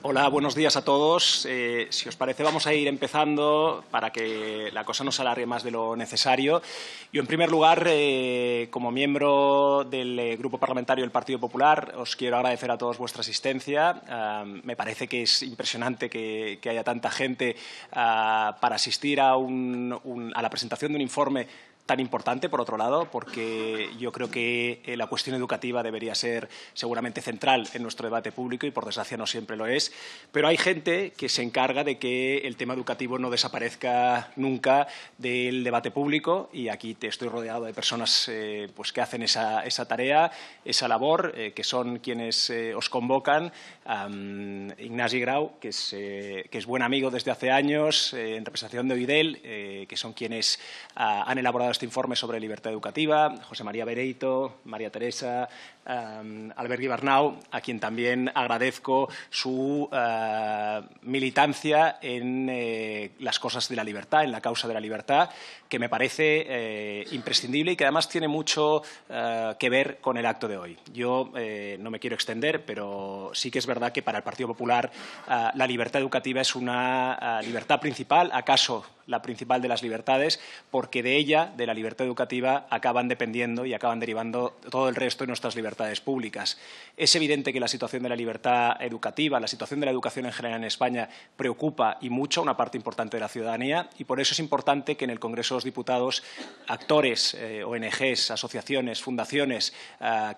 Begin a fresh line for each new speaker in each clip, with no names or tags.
Hola, buenos días a todos. Si os parece, vamos a ir empezando para que la cosa no se alargue más de lo necesario. Yo, en primer lugar, como miembro del Grupo Parlamentario del Partido Popular, os quiero agradecer a todos vuestra asistencia. Me parece que es impresionante que haya tanta gente para asistir a la presentación de un informe tan importante, por otro lado, porque yo creo que la cuestión educativa debería ser seguramente central en nuestro debate público y, por desgracia, no siempre lo es. Pero hay gente que se encarga de que el tema educativo no desaparezca nunca del debate público y aquí estoy rodeado de personas pues que hacen esa tarea, esa labor, que son quienes os convocan. Ignasi Grau, que es buen amigo desde hace años, en representación de OIDEL, que son quienes han elaborado este informe sobre libertad educativa, José María Bereito, María Teresa, Albert Guibernau, a quien también agradezco su militancia en las cosas de la libertad, en la causa de la libertad, que me parece imprescindible y que además tiene mucho que ver con el acto de hoy. Yo no me quiero extender, pero sí que es verdad que para el Partido Popular la libertad educativa es una libertad principal, acaso la principal de las libertades, porque de ella, de la libertad educativa, acaban dependiendo y acaban derivando todo el resto de nuestras libertades públicas. Es evidente que la situación de la libertad educativa, la situación de la educación en general en España, preocupa y mucho a una parte importante de la ciudadanía y por eso es importante que en el Congreso de los Diputados actores, ONGs, asociaciones, fundaciones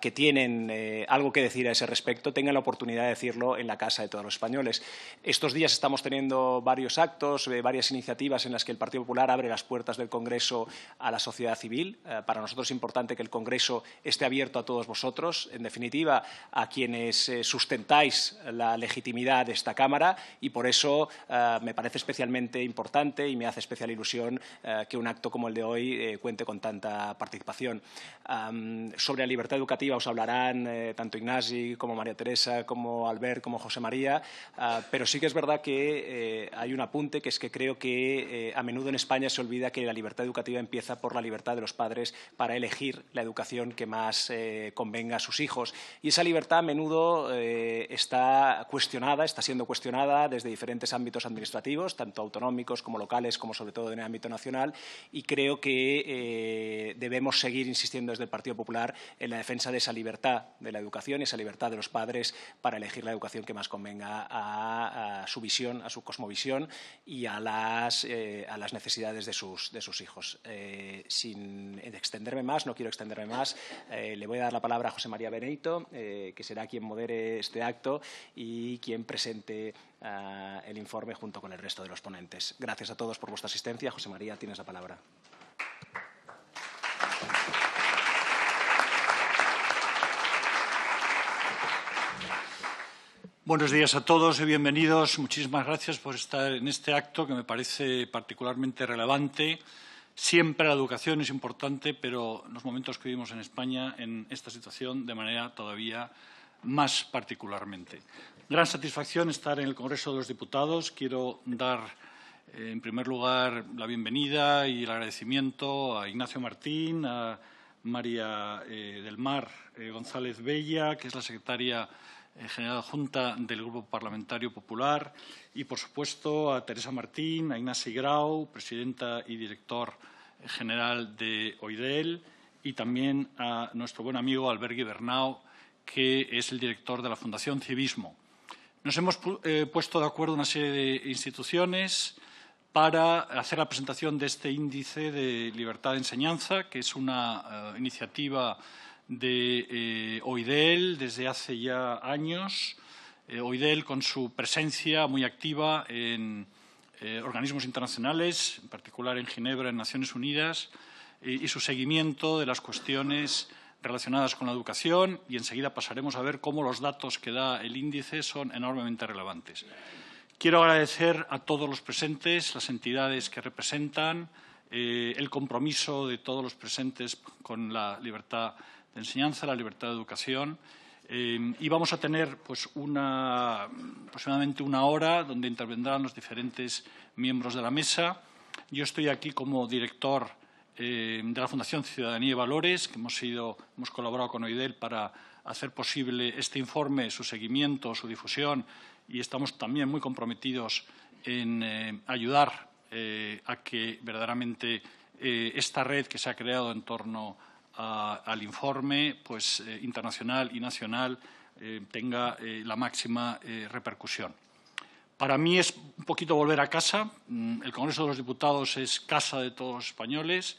que tienen algo que decir a ese respecto tengan la oportunidad de decirlo en la casa de todos los españoles. Estos días estamos teniendo varios actos, varias iniciativas en las que el Partido Popular abre las puertas del Congreso a la sociedad civil. Para nosotros es importante que el Congreso esté abierto a todos vosotros, en definitiva, a quienes sustentáis la legitimidad de esta Cámara y por eso me parece especialmente importante y me hace especial ilusión que un acto como el de hoy cuente con tanta participación. Sobre la libertad educativa os hablarán tanto Ignasi como María Teresa, como Albert, como José María, pero sí que es verdad que hay un apunte, que es que creo que a menudo en España se olvida que la libertad educativa empieza por la libertad de los padres para elegir la educación que más convenga a sus hijos. Y esa libertad a menudo está siendo cuestionada desde diferentes ámbitos administrativos, tanto autonómicos como locales, como sobre todo en el ámbito nacional, y creo que debemos seguir insistiendo desde el Partido Popular en la defensa de esa libertad de la educación y esa libertad de los padres para elegir la educación que más convenga a su visión, a su cosmovisión y a las necesidades de sus hijos. Sin extenderme más, no quiero extenderme más, le voy a dar la palabra a José María Bereito, que será quien modere este acto y quien presente el informe junto con el resto de los ponentes. Gracias a todos por vuestra asistencia. José María, tienes la palabra.
Buenos días a todos y bienvenidos. Muchísimas gracias por estar en este acto que me parece particularmente relevante. Siempre la educación es importante, pero en los momentos que vivimos en España, en esta situación, de manera todavía más particularmente. Gran satisfacción estar en el Congreso de los Diputados. Quiero dar, en primer lugar, la bienvenida y el agradecimiento a Ignacio Martín, a María del Mar González Bella, que es la secretaria general adjunta del Grupo Parlamentario Popular, y, por supuesto, a Teresa Martín, a Ignasi Grau, presidenta y director general de OIDEL, y también a nuestro buen amigo Albert Guibernau, que es el director de la Fundación Civismo. Nos hemos puesto de acuerdo una serie de instituciones para hacer la presentación de este índice de libertad de enseñanza, que es una iniciativa de OIDEL desde hace ya años. OIDEL, con su presencia muy activa en organismos internacionales, en particular en Ginebra, en Naciones Unidas, y su seguimiento de las cuestiones relacionadas con la educación, y enseguida pasaremos a ver cómo los datos que da el índice son enormemente relevantes. Quiero agradecer a todos los presentes, las entidades que representan, el compromiso de todos los presentes con la libertad de enseñanza, la libertad de educación, y vamos a tener pues, aproximadamente una hora donde intervendrán los diferentes miembros de la mesa. Yo estoy aquí como director de la Fundación Ciudadanía y Valores, que hemos colaborado con OIDEL para hacer posible este informe, su seguimiento, su difusión y estamos también muy comprometidos en ayudar a que verdaderamente esta red que se ha creado en torno al informe internacional y nacional tenga la máxima repercusión. Para mí es un poquito volver a casa. El Congreso de los Diputados es casa de todos los españoles,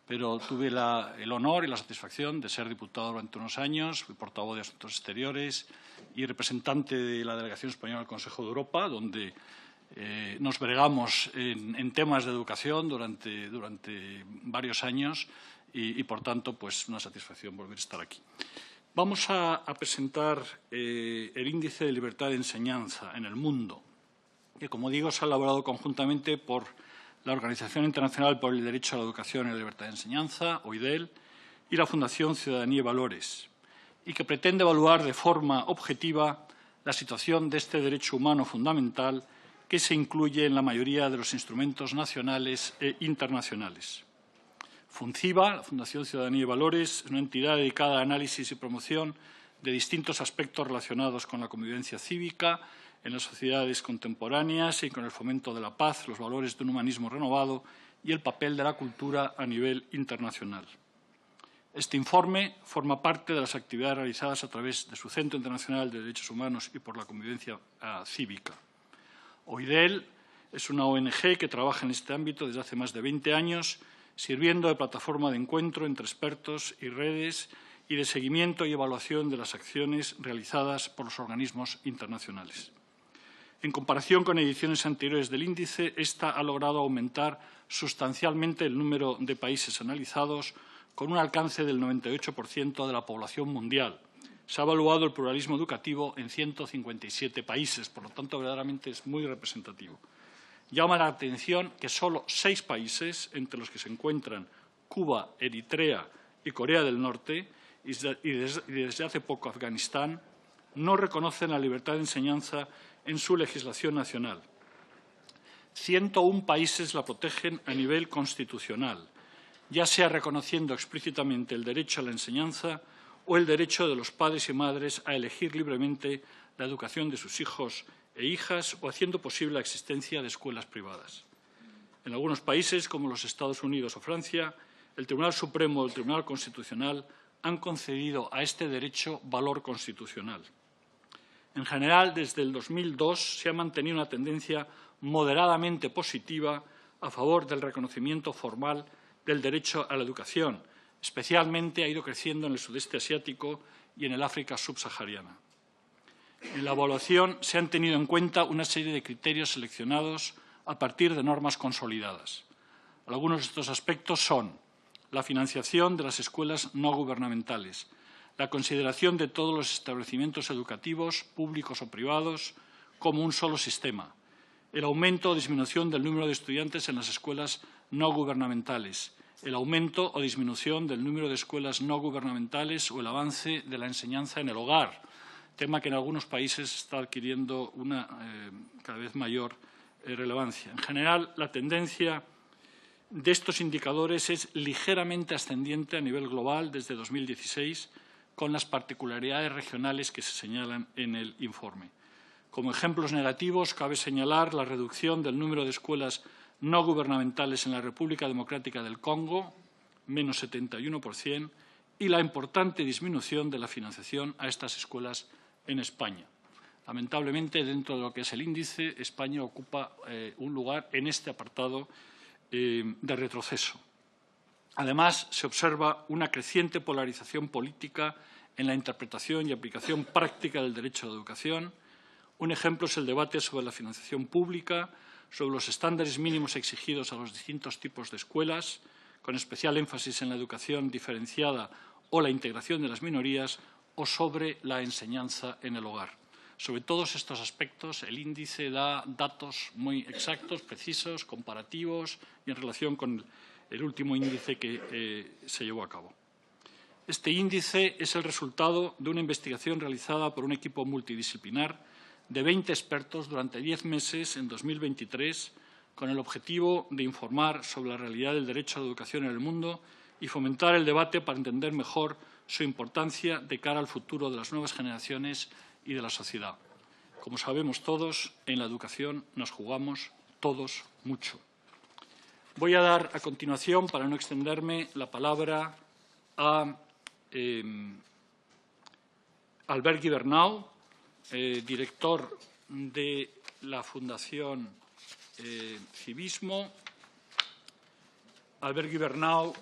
pero tuve el honor y la satisfacción de ser diputado durante unos años, fui portavoz de Asuntos Exteriores y representante de la Delegación Española al Consejo de Europa, donde nos bregamos en temas de educación durante varios años y por tanto, pues una satisfacción volver a estar aquí. Vamos a presentar el Índice de Libertad de Enseñanza en el mundo, que, como digo, se ha elaborado conjuntamente por la Organización Internacional por el Derecho a la Educación y la Libertad de Enseñanza, OIDEL, y la Fundación Ciudadanía y Valores, y que pretende evaluar de forma objetiva la situación de este derecho humano fundamental que se incluye en la mayoría de los instrumentos nacionales e internacionales. FUNCIVA, la Fundación Ciudadanía y Valores, es una entidad dedicada al análisis y promoción de distintos aspectos relacionados con la convivencia cívica en las sociedades contemporáneas y con el fomento de la paz, los valores de un humanismo renovado y el papel de la cultura a nivel internacional. Este informe forma parte de las actividades realizadas a través de su Centro Internacional de Derechos Humanos y por la Convivencia Cívica. OIDEL es una ONG que trabaja en este ámbito desde hace más de 20 años, sirviendo de plataforma de encuentro entre expertos y redes y de seguimiento y evaluación de las acciones realizadas por los organismos internacionales. En comparación con ediciones anteriores del índice, esta ha logrado aumentar sustancialmente el número de países analizados, con un alcance del 98% de la población mundial. Se ha evaluado el pluralismo educativo en 157 países, por lo tanto, verdaderamente es muy representativo. Llama la atención que solo 6 países, entre los que se encuentran Cuba, Eritrea y Corea del Norte, y desde hace poco Afganistán, no reconocen la libertad de enseñanza en su legislación nacional. 101 países la protegen a nivel constitucional, ya sea reconociendo explícitamente el derecho a la enseñanza o el derecho de los padres y madres a elegir libremente la educación de sus hijos e hijas o haciendo posible la existencia de escuelas privadas. En algunos países, como los Estados Unidos o Francia, el Tribunal Supremo o el Tribunal Constitucional han concedido a este derecho valor constitucional. En general, desde el 2002 se ha mantenido una tendencia moderadamente positiva a favor del reconocimiento formal del derecho a la educación. Especialmente ha ido creciendo en el sudeste asiático y en el África subsahariana. En la evaluación se han tenido en cuenta una serie de criterios seleccionados a partir de normas consolidadas. Algunos de estos aspectos son la financiación de las escuelas no gubernamentales, la consideración de todos los establecimientos educativos, públicos o privados, como un solo sistema, el aumento o disminución del número de estudiantes en las escuelas no gubernamentales, el aumento o disminución del número de escuelas no gubernamentales o el avance de la enseñanza en el hogar, tema que en algunos países está adquiriendo una cada vez mayor relevancia. En general, la tendencia de estos indicadores es ligeramente ascendiente a nivel global desde 2016, con las particularidades regionales que se señalan en el informe. Como ejemplos negativos, cabe señalar la reducción del número de escuelas no gubernamentales en la República Democrática del Congo, menos 71%, y la importante disminución de la financiación a estas escuelas en España. Lamentablemente, dentro de lo que es el índice, España ocupa un lugar en este apartado de retroceso. Además, se observa una creciente polarización política en la interpretación y aplicación práctica del derecho a la educación. Un ejemplo es el debate sobre la financiación pública, sobre los estándares mínimos exigidos a los distintos tipos de escuelas, con especial énfasis en la educación diferenciada o la integración de las minorías, o sobre la enseñanza en el hogar. Sobre todos estos aspectos, el índice da datos muy exactos, precisos, comparativos y en relación con el último índice que se llevó a cabo. Este índice es el resultado de una investigación realizada por un equipo multidisciplinar de 20 expertos durante 10 meses en 2023, con el objetivo de informar sobre la realidad del derecho a la educación en el mundo y fomentar el debate para entender mejor su importancia de cara al futuro de las nuevas generaciones y de la sociedad. como sabemos todos, en la educación nos jugamos todos mucho. Voy a dar a continuación, para no extenderme, la palabra a Albert Gibernau, director de la Fundación Civismo. Albert Gibernau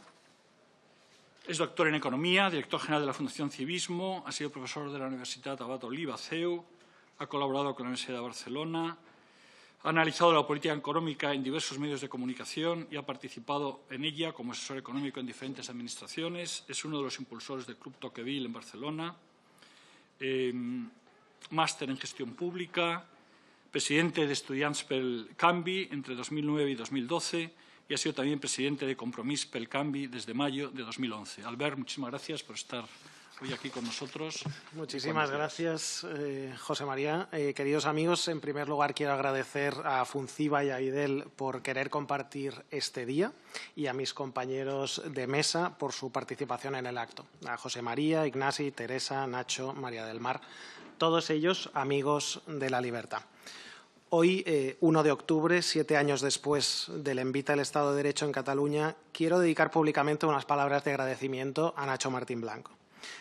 es doctor en Economía, director general de la Fundación Civismo, ha sido profesor de la Universitat Abat Oliba, CEU, ha colaborado con la Universidad de Barcelona, ha analizado la política económica en diversos medios de comunicación y ha participado en ella como asesor económico en diferentes administraciones. Es uno de los impulsores del Club Tocqueville en Barcelona, máster en gestión pública, presidente de Estudiants pel Canvi entre 2009 y 2012 y ha sido también presidente de Compromís pel Canvi desde mayo de 2011. Albert, muchísimas gracias por estar hoy aquí con nosotros.
Muchísimas gracias, José María. Queridos amigos, en primer lugar quiero agradecer a Funciva y a IDEL por querer compartir este día y a mis compañeros de mesa por su participación en el acto. A José María, Ignasi, Teresa, Nacho, María del Mar, todos ellos amigos de la libertad. Hoy, 1 de octubre, 7 años después del envite al Estado de Derecho en Cataluña, quiero dedicar públicamente unas palabras de agradecimiento a Nacho Martín Blanco,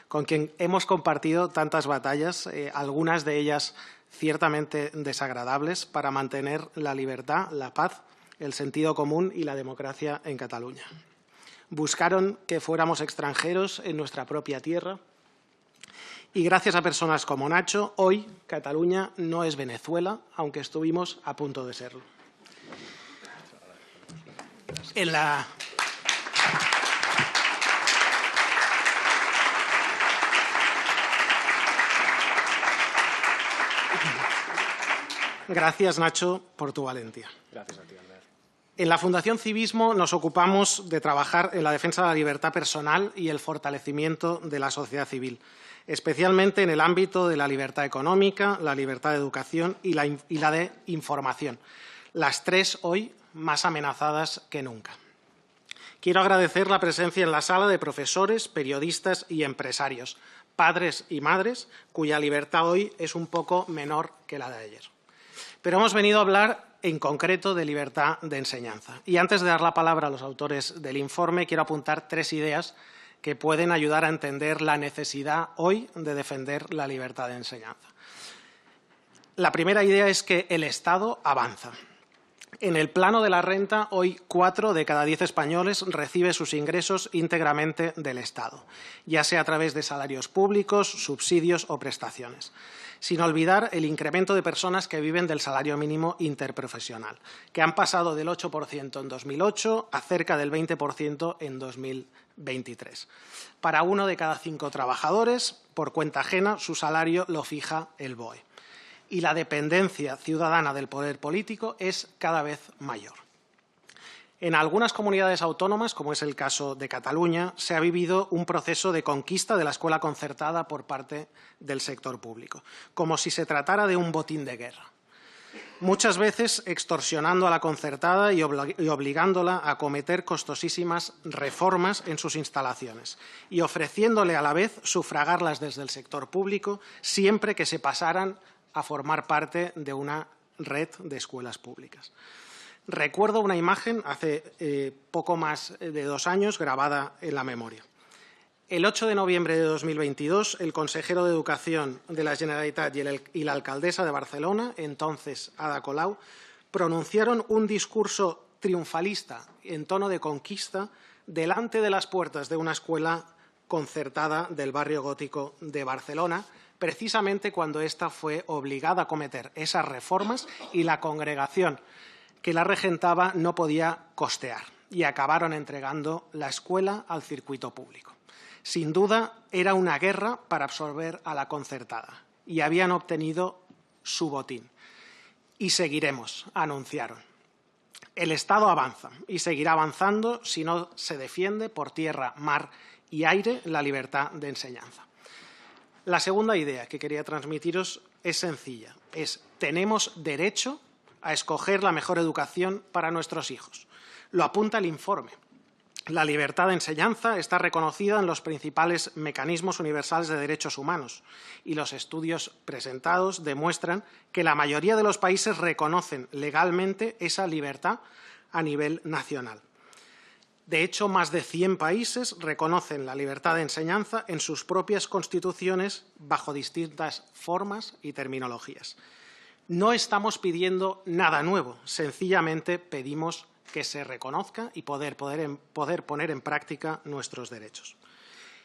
con quien hemos compartido tantas batallas, algunas de ellas ciertamente desagradables, para mantener la libertad, la paz, el sentido común y la democracia en Cataluña. Buscaron que fuéramos extranjeros en nuestra propia tierra y gracias a personas como Nacho, hoy Cataluña no es Venezuela, aunque estuvimos a punto de serlo. Gracias, Nacho, por tu valentía.
Gracias a ti, Albert.
En la Fundación Civismo nos ocupamos de trabajar en la defensa de la libertad personal y el fortalecimiento de la sociedad civil, especialmente en el ámbito de la libertad económica, la libertad de educación y la de información, las tres hoy más amenazadas que nunca. Quiero agradecer la presencia en la sala de profesores, periodistas y empresarios, padres y madres, cuya libertad hoy es un poco menor que la de ayer. Pero hemos venido a hablar en concreto de libertad de enseñanza. Y antes de dar la palabra a los autores del informe, quiero apuntar 3 ideas que pueden ayudar a entender la necesidad hoy de defender la libertad de enseñanza. La primera idea es que el Estado avanza. En el plano de la renta, hoy 4 de cada 10 españoles recibe sus ingresos íntegramente del Estado, ya sea a través de salarios públicos, subsidios o prestaciones. Sin olvidar el incremento de personas que viven del salario mínimo interprofesional, que han pasado del 8% en 2008 a cerca del 20% en 2023. Para 1 de cada 5 trabajadores, por cuenta ajena, su salario lo fija el BOE. Y la dependencia ciudadana del poder político es cada vez mayor. En algunas comunidades autónomas, como es el caso de Cataluña, se ha vivido un proceso de conquista de la escuela concertada por parte del sector público, como si se tratara de un botín de guerra. Muchas veces extorsionando a la concertada y obligándola a acometer costosísimas reformas en sus instalaciones y ofreciéndole a la vez sufragarlas desde el sector público siempre que se pasaran a formar parte de una red de escuelas públicas. Recuerdo una imagen hace poco más de 2 años grabada en la memoria. El 8 de noviembre de 2022, el consejero de Educación de la Generalitat y la alcaldesa de Barcelona, entonces Ada Colau, pronunciaron un discurso triunfalista en tono de conquista delante de las puertas de una escuela concertada del barrio gótico de Barcelona, precisamente cuando ésta fue obligada a acometer esas reformas y la congregación que la regentaba no podía costear y acabaron entregando la escuela al circuito público. Sin duda, era una guerra para absorber a la concertada y habían obtenido su botín. Y seguiremos, anunciaron. El Estado avanza y seguirá avanzando si no se defiende por tierra, mar y aire la libertad de enseñanza. La segunda idea que quería transmitiros es sencilla. Tenemos derecho a escoger la mejor educación para nuestros hijos. Lo apunta el informe. La libertad de enseñanza está reconocida en los principales mecanismos universales de derechos humanos y los estudios presentados demuestran que la mayoría de los países reconocen legalmente esa libertad a nivel nacional. De hecho, más de 100 países reconocen la libertad de enseñanza en sus propias constituciones bajo distintas formas y terminologías. No estamos pidiendo nada nuevo, sencillamente pedimos que se reconozca y poder poner en práctica nuestros derechos.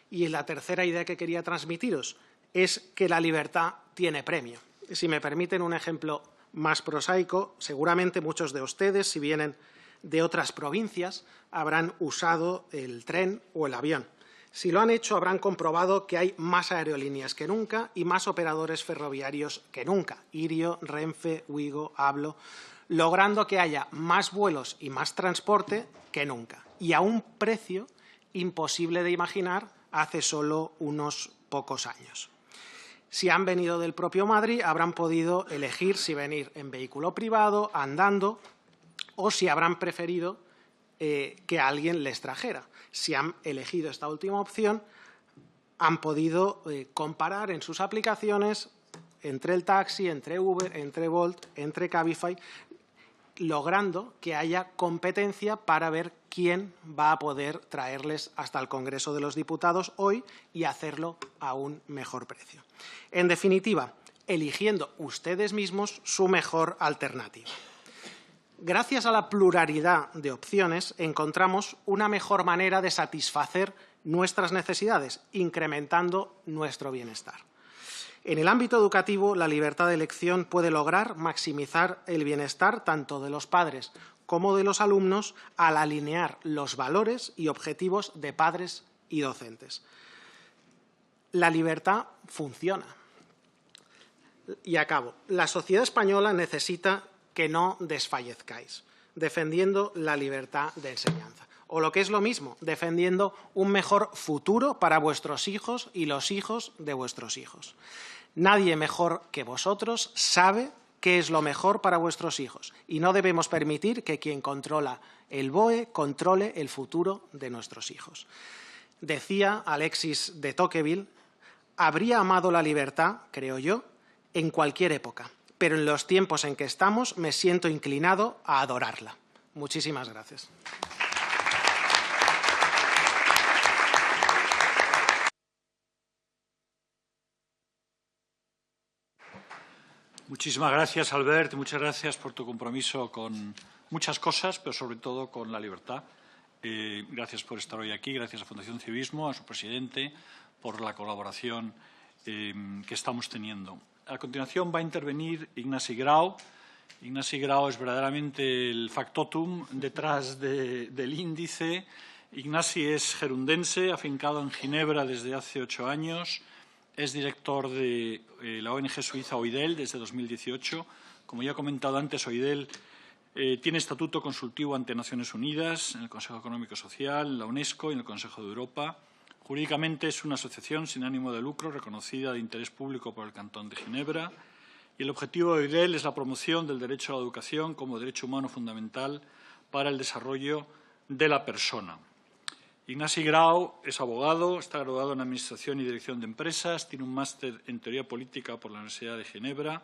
Y la tercera idea que quería transmitiros es que la libertad tiene premio. Si me permiten un ejemplo más prosaico, seguramente muchos de ustedes, si vienen de otras provincias, habrán usado el tren o el avión. Si lo han hecho, habrán comprobado que hay más aerolíneas que nunca y más operadores ferroviarios que nunca. Irio, Renfe, Ouigo, Hablo, logrando que haya más vuelos y más transporte que nunca, y a un precio imposible de imaginar hace solo unos pocos años. Si han venido del propio Madrid, habrán podido elegir si venir en vehículo privado, andando, o si habrán preferido que alguien les trajera. Si han elegido esta última opción, han podido comparar en sus aplicaciones entre el taxi, entre Uber, entre Bolt, entre Cabify, logrando que haya competencia para ver quién va a poder traerles hasta el Congreso de los Diputados hoy y hacerlo a un mejor precio. En definitiva, eligiendo ustedes mismos su mejor alternativa. Gracias a la pluralidad de opciones, encontramos una mejor manera de satisfacer nuestras necesidades, incrementando nuestro bienestar. En el ámbito educativo, la libertad de elección puede lograr maximizar el bienestar tanto de los padres como de los alumnos al alinear los valores y objetivos de padres y docentes. La libertad funciona. Y acabo. La sociedad española necesita que no desfallezcáis, defendiendo la libertad de enseñanza. O lo que es lo mismo, defendiendo un mejor futuro para vuestros hijos y los hijos de vuestros hijos. Nadie mejor que vosotros sabe qué es lo mejor para vuestros hijos y no debemos permitir que quien controla el BOE controle el futuro de nuestros hijos. Decía Alexis de Tocqueville, habría amado la libertad, creo yo, en cualquier época, pero en los tiempos en que estamos me siento inclinado a adorarla. Muchísimas gracias.
Muchísimas gracias, Albert. Muchas gracias por tu compromiso con muchas cosas, pero sobre todo con la libertad. Gracias por estar hoy aquí. Gracias a Fundación Civismo, a su presidente, por la colaboración que estamos teniendo. A continuación va a intervenir Ignasi Grau. Ignasi Grau es verdaderamente el factotum detrás del índice. Ignasi es gerundense, afincado en Ginebra desde hace 8 años. Es director de la ONG suiza OIDEL desde 2018. Como ya he comentado antes, OIDEL tiene estatuto consultivo ante Naciones Unidas, en el Consejo Económico y Social, en la UNESCO y en el Consejo de Europa. Jurídicamente es una asociación sin ánimo de lucro reconocida de interés público por el Cantón de Ginebra. Y el objetivo de OIDEL es la promoción del derecho a la educación como derecho humano fundamental para el desarrollo de la persona. Ignasi Grau es abogado, está graduado en Administración y Dirección de Empresas, tiene un máster en Teoría Política por la Universidad de Ginebra,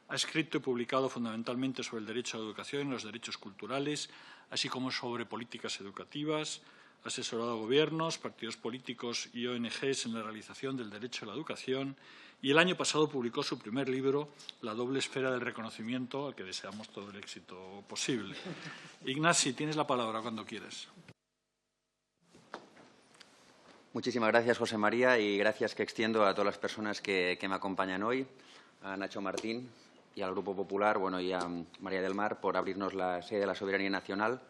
ha escrito y publicado fundamentalmente sobre el derecho a la educación y los derechos culturales, así como sobre políticas educativas, ha asesorado a gobiernos, partidos políticos y ONGs en la realización del derecho a la educación y el año pasado publicó su primer libro, La doble esfera del reconocimiento, al que deseamos todo el éxito posible. Ignasi, tienes la palabra cuando quieras.
Muchísimas gracias, José María, y gracias que extiendo a todas las personas que me acompañan hoy, a Nacho Martín y al Grupo Popular, y a María del Mar por abrirnos la sede de la Soberanía Nacional,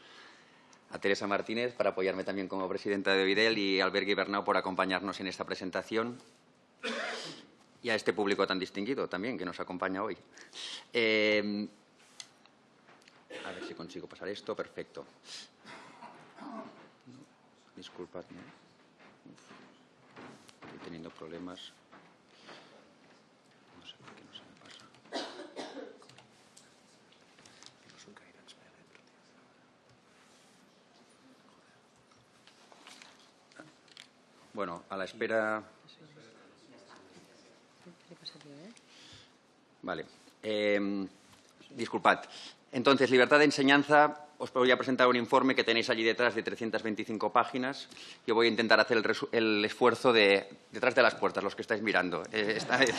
a Teresa Martínez para apoyarme también como presidenta de OIDEL y a Albert Guibernau por acompañarnos en esta presentación y a este público tan distinguido también que nos acompaña hoy. A ver si consigo pasar esto. Perfecto. Disculpadme. Estoy teniendo problemas. No sé por qué no se me pasa. Bueno, a la espera... Vale. Disculpad. Entonces, libertad de enseñanza, os voy a presentar un informe que tenéis allí detrás de 325 páginas. Yo voy a intentar hacer el esfuerzo de... Detrás de las puertas, los que estáis mirando. Esta vez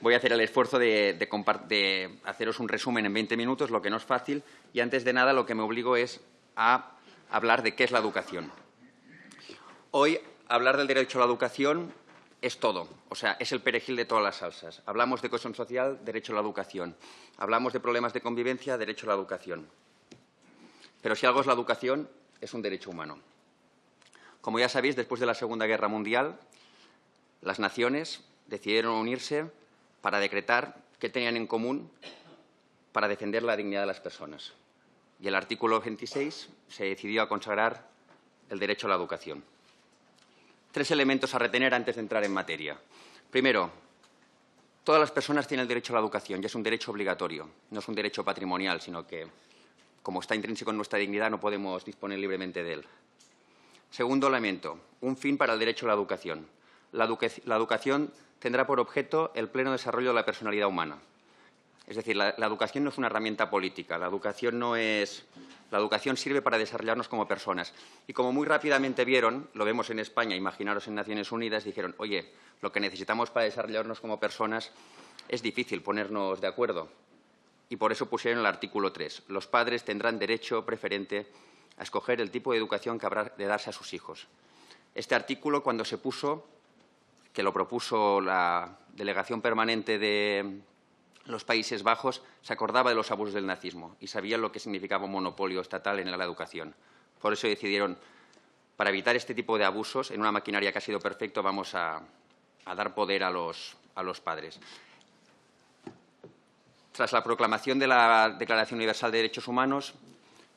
voy a hacer el esfuerzo de haceros un resumen en 20 minutos, lo que no es fácil. Y antes de nada, lo que me obligo es a hablar de qué es la educación. Hoy, hablar del derecho a la educación es todo. O sea, es el perejil de todas las salsas. Hablamos de cohesión social, derecho a la educación. Hablamos de problemas de convivencia, derecho a la educación. Pero si algo es la educación, es un derecho humano. Como ya sabéis, después de la Segunda Guerra Mundial, las naciones decidieron unirse para decretar qué tenían en común para defender la dignidad de las personas. Y el artículo 26 se decidió a consagrar el derecho a la educación. 3 elementos a retener antes de entrar en materia. Primero, todas las personas tienen el derecho a la educación y es un derecho obligatorio, no es un derecho patrimonial, sino que, como está intrínseco en nuestra dignidad, no podemos disponer libremente de él. Segundo elemento, un fin para el derecho a la educación. La educación tendrá por objeto el pleno desarrollo de la personalidad humana. Es decir, la educación no es una herramienta política, la educación sirve para desarrollarnos como personas. Y como muy rápidamente vieron, lo vemos en España, imaginaros en Naciones Unidas, dijeron, oye, lo que necesitamos para desarrollarnos como personas es difícil ponernos de acuerdo. Y por eso pusieron el artículo 3. Los padres tendrán derecho preferente a escoger el tipo de educación que habrá de darse a sus hijos. Este artículo, cuando se puso, que lo propuso la delegación permanente de los Países Bajos, se acordaba de los abusos del nazismo y sabían lo que significaba un monopolio estatal en la educación. Por eso decidieron, para evitar este tipo de abusos, en una maquinaria que ha sido perfecta, vamos a dar poder a los padres. Tras la proclamación de la Declaración Universal de Derechos Humanos,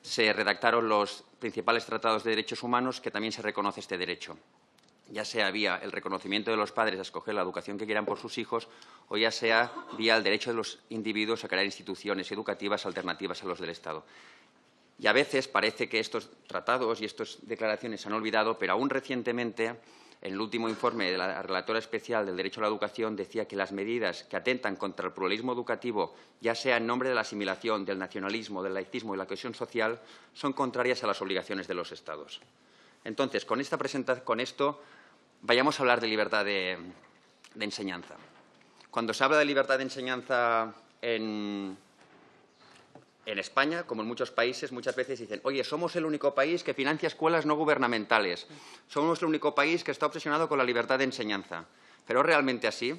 se redactaron los principales tratados de derechos humanos que también se reconoce este derecho. Ya sea vía el reconocimiento de los padres a escoger la educación que quieran por sus hijos o ya sea vía el derecho de los individuos a crear instituciones educativas alternativas a los del Estado. Y a veces parece que estos tratados y estas declaraciones se han olvidado, pero aún recientemente, en el último informe de la relatora especial del derecho a la educación, decía que las medidas que atentan contra el pluralismo educativo, ya sea en nombre de la asimilación, del nacionalismo, del laicismo y la cohesión social, son contrarias a las obligaciones de los Estados. Entonces, con esto, vayamos a hablar de libertad de enseñanza. Cuando se habla de libertad de enseñanza en España, como en muchos países, muchas veces dicen, oye, somos el único país que financia escuelas no gubernamentales. Somos el único país que está obsesionado con la libertad de enseñanza. ¿Pero es realmente así?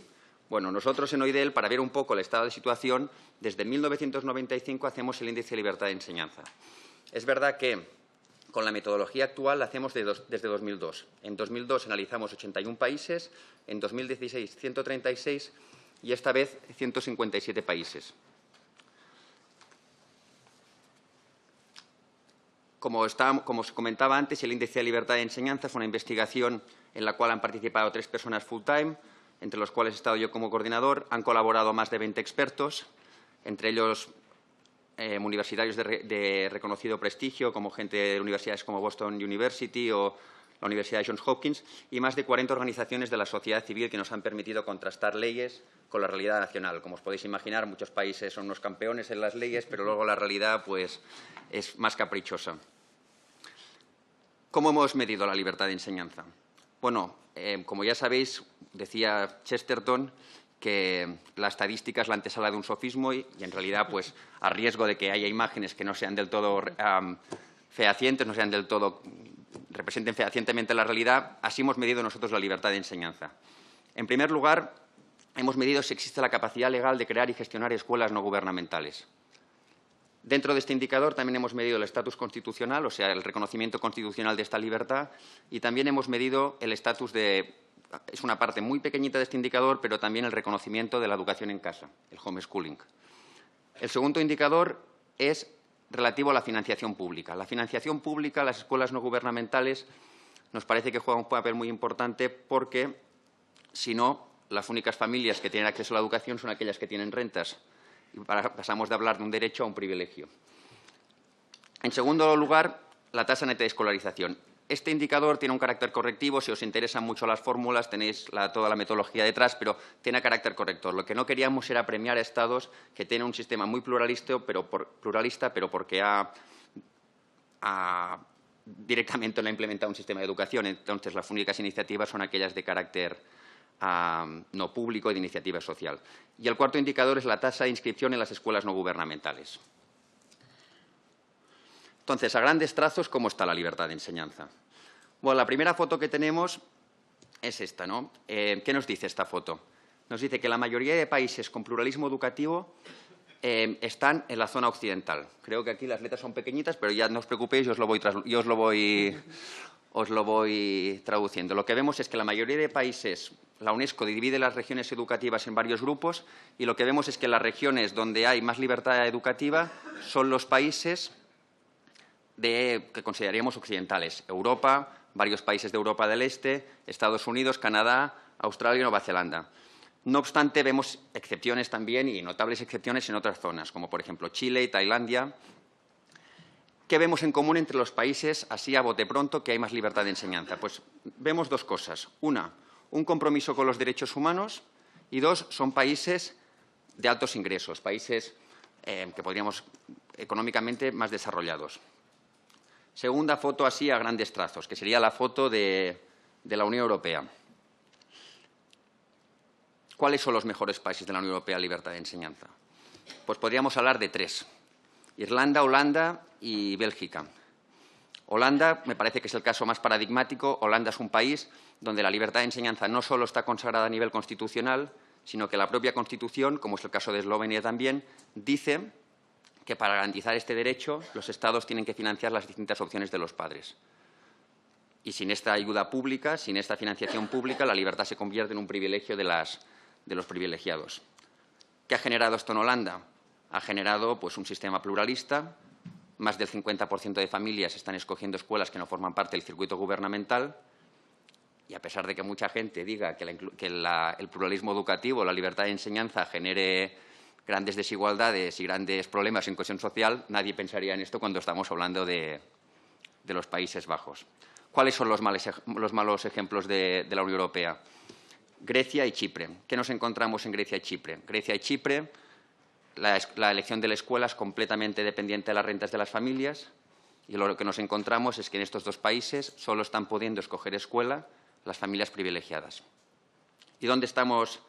Bueno, nosotros en OIDEL, para ver un poco el estado de situación, desde 1995 hacemos el índice de libertad de enseñanza. Es verdad que con la metodología actual la hacemos desde 2002. En 2002 analizamos 81 países, en 2016 136 y esta vez 157 países. Como os comentaba antes, el índice de libertad de enseñanza es una investigación en la cual han participado 3 personas full-time, entre los cuales he estado yo como coordinador. Han colaborado más de 20 expertos, entre ellos universitarios de reconocido prestigio, como gente de universidades como Boston University o la Universidad de Johns Hopkins, y más de 40 organizaciones de la sociedad civil que nos han permitido contrastar leyes con la realidad nacional. Como os podéis imaginar, muchos países son unos campeones en las leyes, pero luego la realidad pues, es más caprichosa. ¿Cómo hemos medido la libertad de enseñanza? Bueno, como ya sabéis, decía Chesterton que la estadística es la antesala de un sofismo y en realidad, pues, a riesgo de que haya imágenes que no sean del todo fehacientes, no sean del todo, representen fehacientemente la realidad, así hemos medido nosotros la libertad de enseñanza. En primer lugar, hemos medido si existe la capacidad legal de crear y gestionar escuelas no gubernamentales. Dentro de este indicador también hemos medido el estatus constitucional, o sea, el reconocimiento constitucional de esta libertad, y también hemos medido el estatus de... Es una parte muy pequeñita de este indicador, pero también el reconocimiento de la educación en casa, el homeschooling. El segundo indicador es relativo a la financiación pública. La financiación pública, las escuelas no gubernamentales, nos parece que juega un papel muy importante porque, si no, las únicas familias que tienen acceso a la educación son aquellas que tienen rentas. Y pasamos de hablar de un derecho a un privilegio. En segundo lugar, la tasa neta de escolarización. Este indicador tiene un carácter correctivo. Si os interesan mucho las fórmulas, tenéis toda la metodología detrás, pero tiene carácter corrector. Lo que no queríamos era premiar a estados que tienen un sistema muy pluralista, pero porque directamente no ha implementado un sistema de educación. Entonces, las únicas iniciativas son aquellas de carácter no público y de iniciativa social. Y el cuarto indicador es la tasa de inscripción en las escuelas no gubernamentales. Entonces, a grandes trazos, ¿cómo está la libertad de enseñanza? Bueno, la primera foto que tenemos es esta, ¿no? ¿Qué nos dice esta foto? Nos dice que la mayoría de países con pluralismo educativo están en la zona occidental. Creo que aquí las letras son pequeñitas, pero ya no os preocupéis, yo os lo voy traduciendo. Lo que vemos es que la mayoría de países, la UNESCO divide las regiones educativas en varios grupos, y lo que vemos es que las regiones donde hay más libertad educativa son los países que consideraríamos occidentales: Europa, varios países de Europa del Este, Estados Unidos, Canadá, Australia y Nueva Zelanda. No obstante, vemos excepciones también, y notables excepciones, en otras zonas, como por ejemplo Chile y Tailandia. ¿Qué vemos en común entre los países, así a bote pronto, que hay más libertad de enseñanza? Pues vemos dos cosas. Una, un compromiso con los derechos humanos, y dos, son países de altos ingresos, países que podríamos económicamente más desarrollados. Segunda foto, así a grandes trazos, que sería la foto de la Unión Europea. ¿Cuáles son los mejores países de la Unión Europea en libertad de enseñanza? Pues podríamos hablar de tres: Irlanda, Holanda y Bélgica. Holanda me parece que es el caso más paradigmático. Holanda es un país donde la libertad de enseñanza no solo está consagrada a nivel constitucional, sino que la propia Constitución, como es el caso de Eslovenia también, dice que para garantizar este derecho los Estados tienen que financiar las distintas opciones de los padres. Y sin esta ayuda pública, sin esta financiación pública, la libertad se convierte en un privilegio de los privilegiados. ¿Qué ha generado esto en Holanda? Ha generado pues, un sistema pluralista. Más del 50% de familias están escogiendo escuelas que no forman parte del circuito gubernamental. Y a pesar de que mucha gente diga que el pluralismo educativo, la libertad de enseñanza genere grandes desigualdades y grandes problemas en cohesión social, nadie pensaría en esto cuando estamos hablando de los Países Bajos. ¿Cuáles son los malos ejemplos de la Unión Europea? Grecia y Chipre. ¿Qué nos encontramos en Grecia y Chipre? Grecia y Chipre, la elección de la escuela es completamente dependiente de las rentas de las familias, y lo que nos encontramos es que en estos dos países solo están pudiendo escoger escuela las familias privilegiadas. ¿Y dónde estamos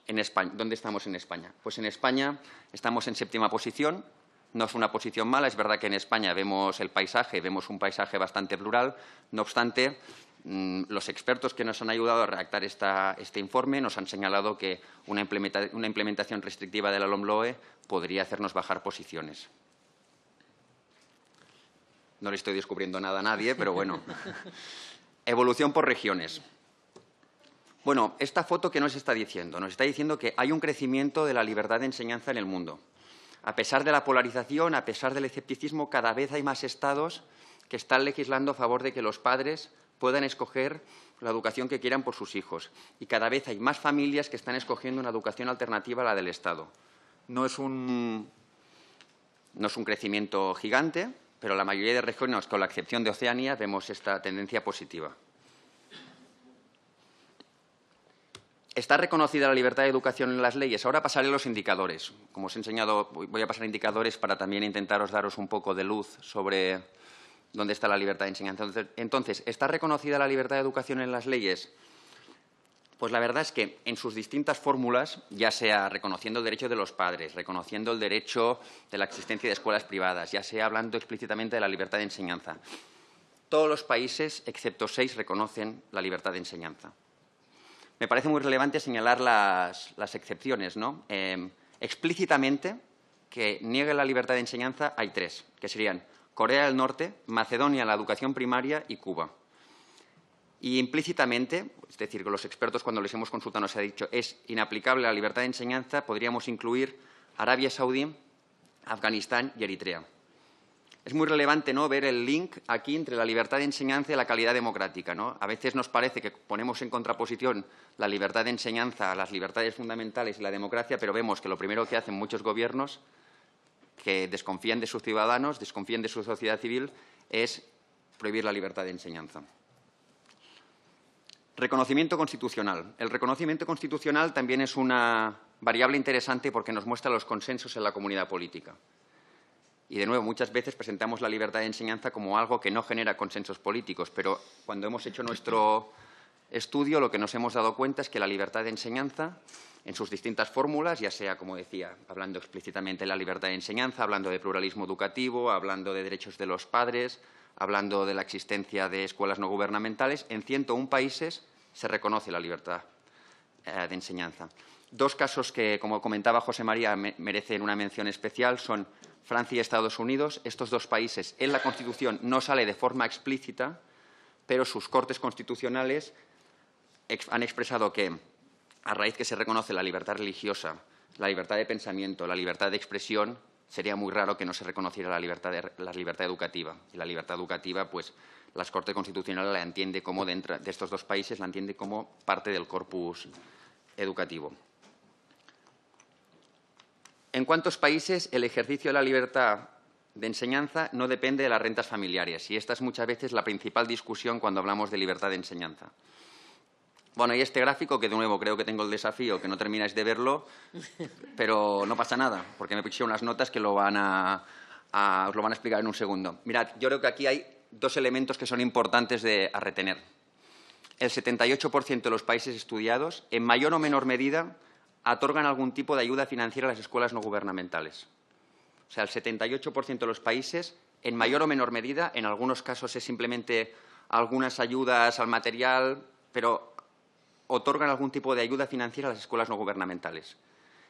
en España? Pues en España estamos en 7ª posición. No es una posición mala. Es verdad que en España vemos un paisaje bastante plural. No obstante, los expertos que nos han ayudado a redactar este informe nos han señalado que una implementación restrictiva de la LOMLOE podría hacernos bajar posiciones. No le estoy descubriendo nada a nadie, pero bueno. Evolución por regiones. Bueno, esta foto, ¿qué nos está diciendo? Nos está diciendo que hay un crecimiento de la libertad de enseñanza en el mundo. A pesar de la polarización, a pesar del escepticismo, cada vez hay más estados que están legislando a favor de que los padres puedan escoger la educación que quieran por sus hijos. Y cada vez hay más familias que están escogiendo una educación alternativa a la del Estado. No es un crecimiento gigante, pero la mayoría de regiones, con la excepción de Oceanía, vemos esta tendencia positiva. ¿Está reconocida la libertad de educación en las leyes? Ahora pasaré a los indicadores. Como os he enseñado, voy a pasar a indicadores para también intentaros daros un poco de luz sobre dónde está la libertad de enseñanza. Entonces, ¿está reconocida la libertad de educación en las leyes? Pues la verdad es que en sus distintas fórmulas, ya sea reconociendo el derecho de los padres, reconociendo el derecho de la existencia de escuelas privadas, ya sea hablando explícitamente de la libertad de enseñanza, todos los países, excepto 6, reconocen la libertad de enseñanza. Me parece muy relevante señalar las excepciones, ¿no? Explícitamente, que nieguen la libertad de enseñanza, hay 3, que serían Corea del Norte, Macedonia en la educación primaria y Cuba. Y implícitamente, es decir, que los expertos cuando les hemos consultado nos ha dicho es inaplicable la libertad de enseñanza, podríamos incluir Arabia Saudí, Afganistán y Eritrea. Es muy relevante, ¿no?, ver el link aquí entre la libertad de enseñanza y la calidad democrática, ¿no? A veces nos parece que ponemos en contraposición la libertad de enseñanza a las libertades fundamentales y la democracia, pero vemos que lo primero que hacen muchos gobiernos que desconfían de sus ciudadanos, desconfían de su sociedad civil, es prohibir la libertad de enseñanza. Reconocimiento constitucional. El reconocimiento constitucional también es una variable interesante porque nos muestra los consensos en la comunidad política. Y, de nuevo, muchas veces presentamos la libertad de enseñanza como algo que no genera consensos políticos, pero cuando hemos hecho nuestro estudio lo que nos hemos dado cuenta es que la libertad de enseñanza, en sus distintas fórmulas, ya sea, como decía, hablando explícitamente de la libertad de enseñanza, hablando de pluralismo educativo, hablando de derechos de los padres, hablando de la existencia de escuelas no gubernamentales, en 101 países se reconoce la libertad de enseñanza. Dos casos que, como comentaba José María, merecen una mención especial son Francia y Estados Unidos. Estos dos países, en la Constitución no sale de forma explícita, pero sus cortes constitucionales han expresado que, a raíz que se reconoce la libertad religiosa, la libertad de pensamiento, la libertad de expresión, sería muy raro que no se reconociera la libertad educativa. Y la libertad educativa, pues, las Cortes Constitucionales la entiende como, dentro de estos dos países, la entiende como parte del corpus educativo. ¿En cuántos países el ejercicio de la libertad de enseñanza no depende de las rentas familiares? Y esta es muchas veces la principal discusión cuando hablamos de libertad de enseñanza. Bueno, y este gráfico, que de nuevo creo que tengo el desafío, que no termináis de verlo, pero no pasa nada, porque me puse unas notas que os lo van a explicar en un segundo. Mirad, yo creo que aquí hay dos elementos que son importantes a retener. El 78% de los países estudiados, en mayor o menor medida, otorgan algún tipo de ayuda financiera a las escuelas no gubernamentales. O sea, el 78% de los países, en mayor o menor medida, en algunos casos es simplemente algunas ayudas al material, pero otorgan algún tipo de ayuda financiera a las escuelas no gubernamentales.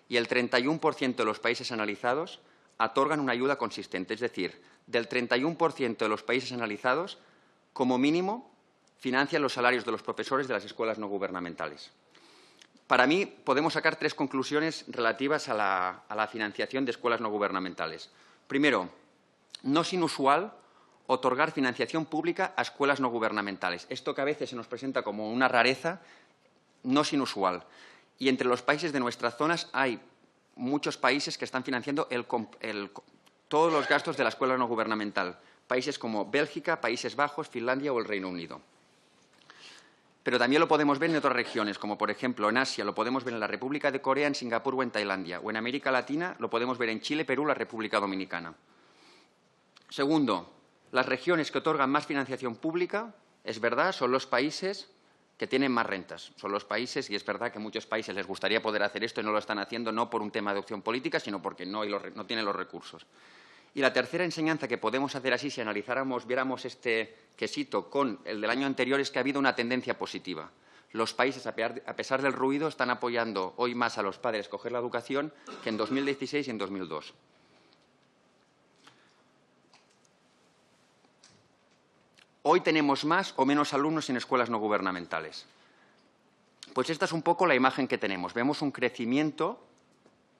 Y el 31% de los países analizados otorgan una ayuda consistente. Es decir, del 31% de los países analizados, como mínimo, financian los salarios de los profesores de las escuelas no gubernamentales. Para mí, podemos sacar tres conclusiones relativas a la financiación de escuelas no gubernamentales. Primero, no es inusual otorgar financiación pública a escuelas no gubernamentales. Esto que a veces se nos presenta como una rareza, no es inusual. Y entre los países de nuestras zonas hay muchos países que están financiando todos los gastos de la escuela no gubernamental. Países como Bélgica, Países Bajos, Finlandia o el Reino Unido. Pero también lo podemos ver en otras regiones, como por ejemplo en Asia lo podemos ver en la República de Corea, en Singapur o en Tailandia. O en América Latina lo podemos ver en Chile, Perú, la República Dominicana. Segundo, las regiones que otorgan más financiación pública, es verdad, son los países que tienen más rentas. Son los países, y es verdad que a muchos países les gustaría poder hacer esto y no lo están haciendo, no por un tema de opción política, sino porque no tienen los recursos. Y la tercera enseñanza que podemos hacer así, si viéramos este quesito con el del año anterior, es que ha habido una tendencia positiva. Los países, a pesar del ruido, están apoyando hoy más a los padres a coger la educación que en 2016 y en 2002. Hoy tenemos más o menos alumnos en escuelas no gubernamentales. Pues esta es un poco la imagen que tenemos. Vemos un crecimiento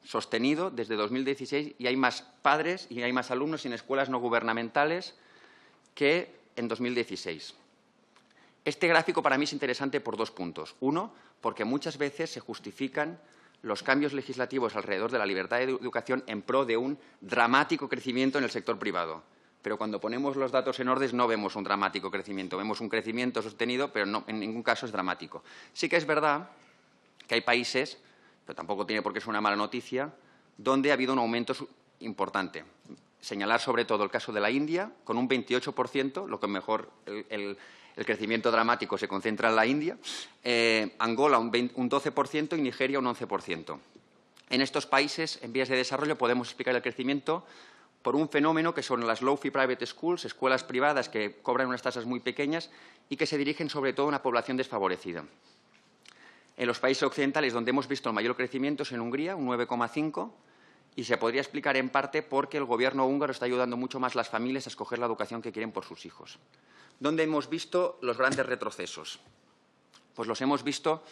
sostenido desde 2016 y hay más padres y hay más alumnos en escuelas no gubernamentales que en 2016. Este gráfico para mí es interesante por dos puntos. Uno, porque muchas veces se justifican los cambios legislativos alrededor de la libertad de educación en pro de un dramático crecimiento en el sector privado. Pero cuando ponemos los datos en orden no vemos un dramático crecimiento, vemos un crecimiento sostenido, pero no, en ningún caso es dramático. Sí que es verdad que hay países, pero tampoco tiene por qué ser una mala noticia, donde ha habido un aumento importante. Señalar sobre todo el caso de la India, con un 28%, lo que mejor el crecimiento dramático se concentra en la India, Angola un 12% y Nigeria un 11%. En estos países, en vías de desarrollo, podemos explicar el crecimiento por un fenómeno que son las low-fee private schools, escuelas privadas que cobran unas tasas muy pequeñas y que se dirigen sobre todo a una población desfavorecida. En los países occidentales donde hemos visto el mayor crecimiento es en Hungría, un 9,5%, y se podría explicar en parte porque el gobierno húngaro está ayudando mucho más a las familias a escoger la educación que quieren por sus hijos. ¿Dónde hemos visto los grandes retrocesos? Pues los hemos visto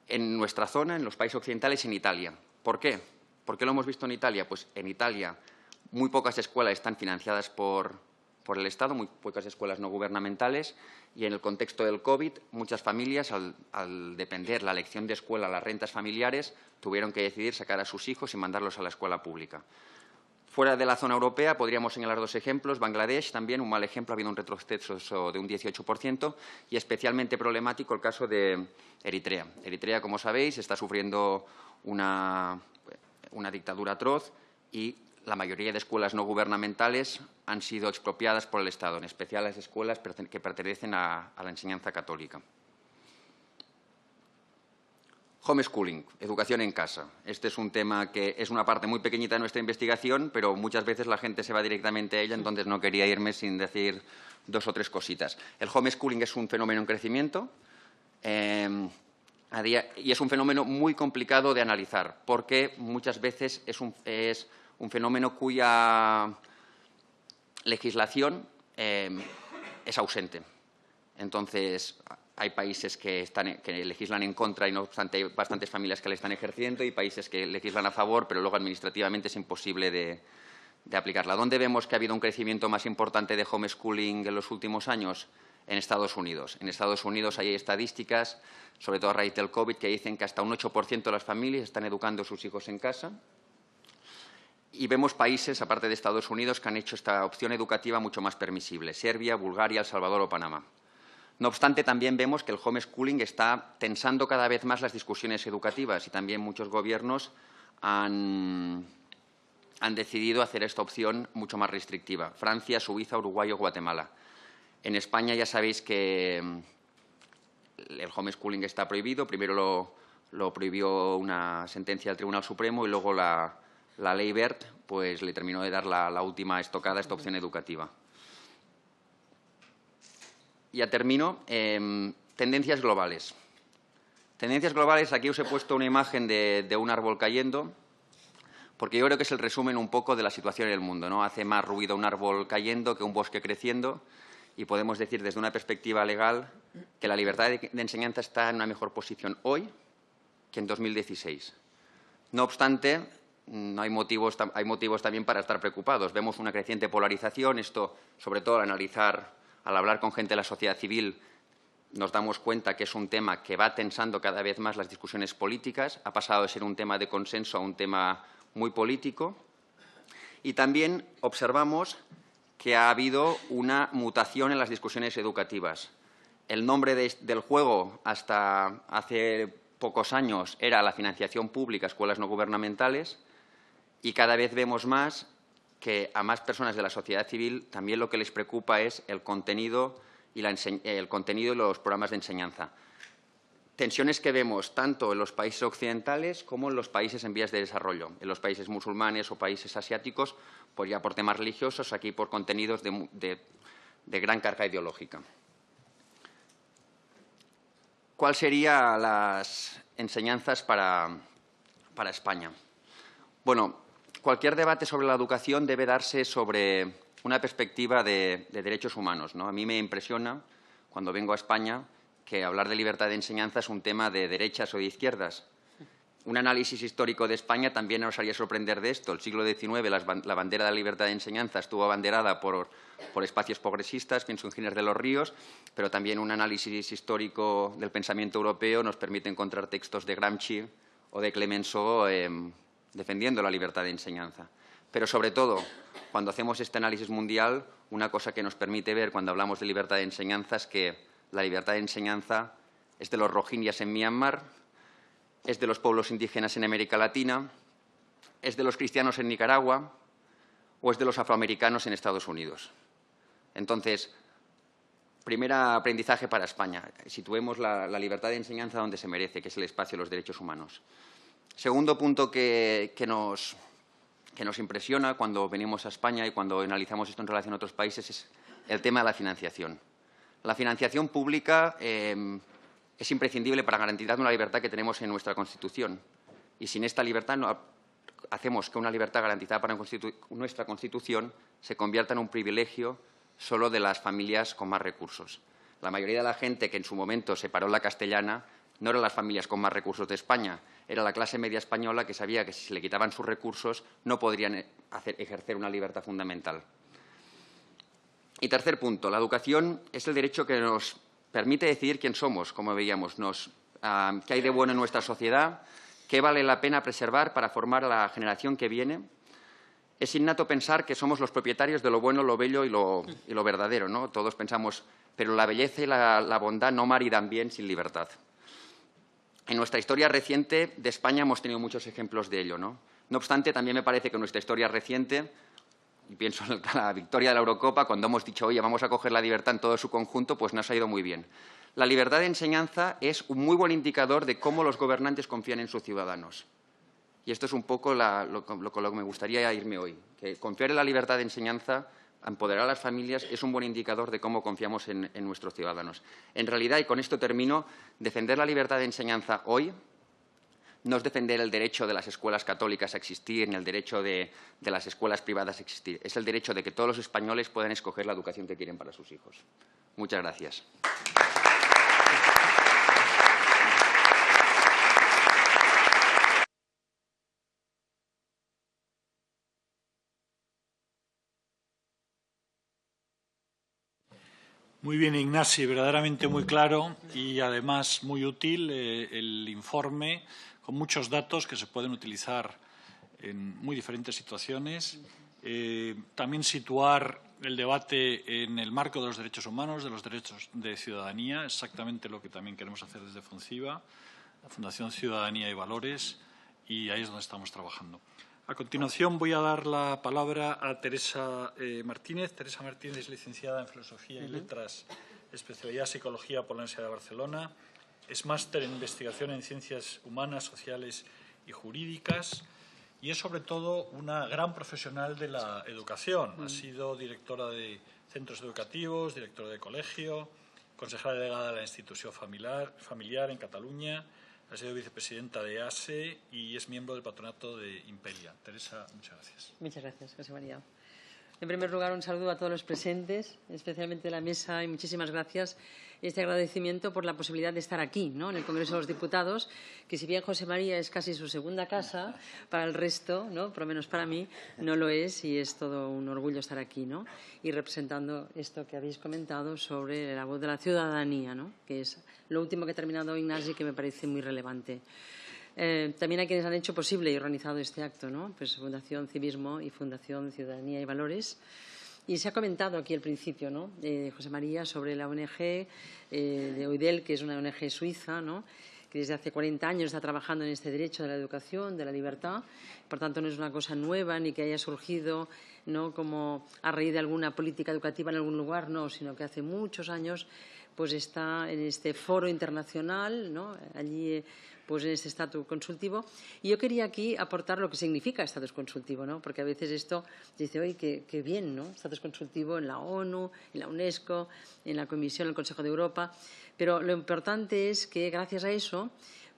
en nuestra zona, en los países occidentales, en Italia. ¿Por qué? ¿Por qué lo hemos visto en Italia? Pues en Italia muy pocas escuelas están financiadas por el Estado, muy pocas escuelas no gubernamentales, y en el contexto del COVID, muchas familias, al depender la elección de escuela, las rentas familiares, tuvieron que decidir sacar a sus hijos y mandarlos a la escuela pública. Fuera de la zona europea podríamos señalar dos ejemplos. Bangladesh también, un mal ejemplo, ha habido un retroceso de un 18% y especialmente problemático el caso de Eritrea. Eritrea, como sabéis, está sufriendo una dictadura atroz y la mayoría de escuelas no gubernamentales han sido expropiadas por el Estado, en especial las escuelas que pertenecen a la enseñanza católica. Homeschooling, educación en casa. Este es un tema que es una parte muy pequeñita de nuestra investigación, pero muchas veces la gente se va directamente a ella, entonces no quería irme sin decir dos o tres cositas. El homeschooling es un fenómeno en crecimiento y es un fenómeno muy complicado de analizar, porque muchas veces es un fenómeno cuya legislación es ausente. Entonces, hay países que legislan en contra y, no obstante, hay bastantes familias que le están ejerciendo y países que legislan a favor, pero luego administrativamente es imposible de aplicarla. ¿Dónde vemos que ha habido un crecimiento más importante de homeschooling en los últimos años? En Estados Unidos. En Estados Unidos hay estadísticas, sobre todo a raíz del COVID, que dicen que hasta un 8% de las familias están educando a sus hijos en casa. Y vemos países, aparte de Estados Unidos, que han hecho esta opción educativa mucho más permisible. Serbia, Bulgaria, El Salvador o Panamá. No obstante, también vemos que el homeschooling está tensando cada vez más las discusiones educativas y también muchos gobiernos han decidido hacer esta opción mucho más restrictiva. Francia, Suiza, Uruguay o Guatemala. En España ya sabéis que el homeschooling está prohibido. Primero lo prohibió una sentencia del Tribunal Supremo y luego la ley Wert pues, le terminó de dar la última estocada a esta opción educativa. Ya termino. Tendencias globales. Tendencias globales, aquí os he puesto una imagen de un árbol cayendo, porque yo creo que es el resumen un poco de la situación en el mundo, ¿no? Hace más ruido un árbol cayendo que un bosque creciendo y podemos decir desde una perspectiva legal que la libertad de enseñanza está en una mejor posición hoy que en 2016. No obstante, hay motivos también para estar preocupados. Vemos una creciente polarización, esto sobre todo al hablar con gente de la sociedad civil, nos damos cuenta que es un tema que va tensando cada vez más las discusiones políticas, ha pasado de ser un tema de consenso a un tema muy político. Y también observamos que ha habido una mutación en las discusiones educativas. El nombre del juego hasta hace pocos años era la financiación pública a escuelas no gubernamentales y cada vez vemos más que a más personas de la sociedad civil también lo que les preocupa es el contenido y los programas de enseñanza. Tensiones que vemos tanto en los países occidentales como en los países en vías de desarrollo, en los países musulmanes o países asiáticos, pues ya por temas religiosos, aquí por contenidos de gran carga ideológica. ¿Cuáles serían las enseñanzas para España? Bueno, cualquier debate sobre la educación debe darse sobre una perspectiva de derechos humanos, ¿no? A mí me impresiona, cuando vengo a España, que hablar de libertad de enseñanza es un tema de derechas o de izquierdas. Un análisis histórico de España también nos haría sorprender de esto. El siglo XIX, la bandera de la libertad de enseñanza estuvo abanderada por espacios progresistas, pienso en Giner de los Ríos, pero también un análisis histórico del pensamiento europeo nos permite encontrar textos de Gramsci o de Clemenceau defendiendo la libertad de enseñanza. Pero, sobre todo, cuando hacemos este análisis mundial, una cosa que nos permite ver cuando hablamos de libertad de enseñanza es que la libertad de enseñanza es de los rohingyas en Myanmar, es de los pueblos indígenas en América Latina, es de los cristianos en Nicaragua o es de los afroamericanos en Estados Unidos. Entonces, primer aprendizaje para España. Situemos la libertad de enseñanza donde se merece, que es el espacio de los derechos humanos. Segundo punto que nos impresiona cuando venimos a España y cuando analizamos esto en relación a otros países es el tema de la financiación. La financiación pública es imprescindible para garantizar una libertad que tenemos en nuestra Constitución. Y sin esta libertad no hacemos que una libertad garantizada para nuestra Constitución se convierta en un privilegio solo de las familias con más recursos. La mayoría de la gente que en su momento se paró en la castellana no eran las familias con más recursos de España, era la clase media española que sabía que si se le quitaban sus recursos no podrían ejercer una libertad fundamental. Y tercer punto, la educación es el derecho que nos permite decidir quién somos, como veíamos, qué hay de bueno en nuestra sociedad, qué vale la pena preservar para formar a la generación que viene. Es innato pensar que somos los propietarios de lo bueno, lo bello y lo verdadero, ¿no? Todos pensamos, pero la belleza y la bondad no maridan bien sin libertad. En nuestra historia reciente de España hemos tenido muchos ejemplos de ello, ¿no? No obstante, también me parece que en nuestra historia reciente, y pienso en la victoria de la Eurocopa, cuando hemos dicho, oye, vamos a coger la libertad en todo su conjunto, pues nos ha ido muy bien. La libertad de enseñanza es un muy buen indicador de cómo los gobernantes confían en sus ciudadanos. Y esto es un poco lo que me gustaría irme hoy, que confiar en la libertad de enseñanza, empoderar a las familias, es un buen indicador de cómo confiamos en nuestros ciudadanos. En realidad, y con esto termino, defender la libertad de enseñanza hoy no es defender el derecho de las escuelas católicas a existir, ni el derecho de las escuelas privadas a existir. Es el derecho de que todos los españoles puedan escoger la educación que quieren para sus hijos. Muchas gracias.
Muy bien, Ignasi, verdaderamente muy claro y además muy útil el informe con muchos datos que se pueden utilizar en muy diferentes situaciones. También situar el debate en el marco de los derechos humanos, de los derechos de ciudadanía, exactamente lo que también queremos hacer desde FONCIVA, la Fundación Ciudadanía y Valores, y ahí es donde estamos trabajando. A continuación voy a dar la palabra a Teresa Martínez. Teresa Martínez es licenciada en Filosofía y Letras, especialidad Psicología por la Universidad de Barcelona. Es máster en Investigación en Ciencias Humanas, Sociales y Jurídicas y es sobre todo una gran profesional de la educación. Ha sido directora de centros educativos, directora de colegio, consejera delegada de la institución familiar en Cataluña. Ha sido vicepresidenta de ASE y es miembro del patronato de Imperia. Teresa, muchas gracias.
Muchas gracias, José María. En primer lugar, un saludo a todos los presentes, especialmente de la mesa, y muchísimas gracias. Este agradecimiento por la posibilidad de estar aquí, ¿no?, en el Congreso de los Diputados, que si bien José María es casi su segunda casa, para el resto, ¿no?, por lo menos para mí, no lo es y es todo un orgullo estar aquí, ¿no?, y representando esto que habéis comentado sobre la voz de la ciudadanía, ¿no?, que es lo último que ha terminado Ignasi, que me parece muy relevante. También a quienes han hecho posible y organizado este acto, ¿no?, pues Fundación Civismo y Fundación Ciudadanía y Valores. Y se ha comentado aquí al principio, ¿no?, José María, sobre la ONG de OIDEL, que es una ONG suiza, ¿no?, que desde hace 40 años está trabajando en este derecho de la educación, de la libertad. Por tanto, no es una cosa nueva ni que haya surgido, ¿no?, como a raíz de alguna política educativa en algún lugar, no, sino que hace muchos años pues está en este foro internacional, ¿no?, allí pues en este estatus consultivo. Y yo quería aquí aportar lo que significa estatus consultivo, ¿no?, porque a veces esto dice, oye, qué bien, ¿no?, estatus consultivo en la ONU, en la UNESCO, en la Comisión, en el Consejo de Europa. Pero lo importante es que, gracias a eso,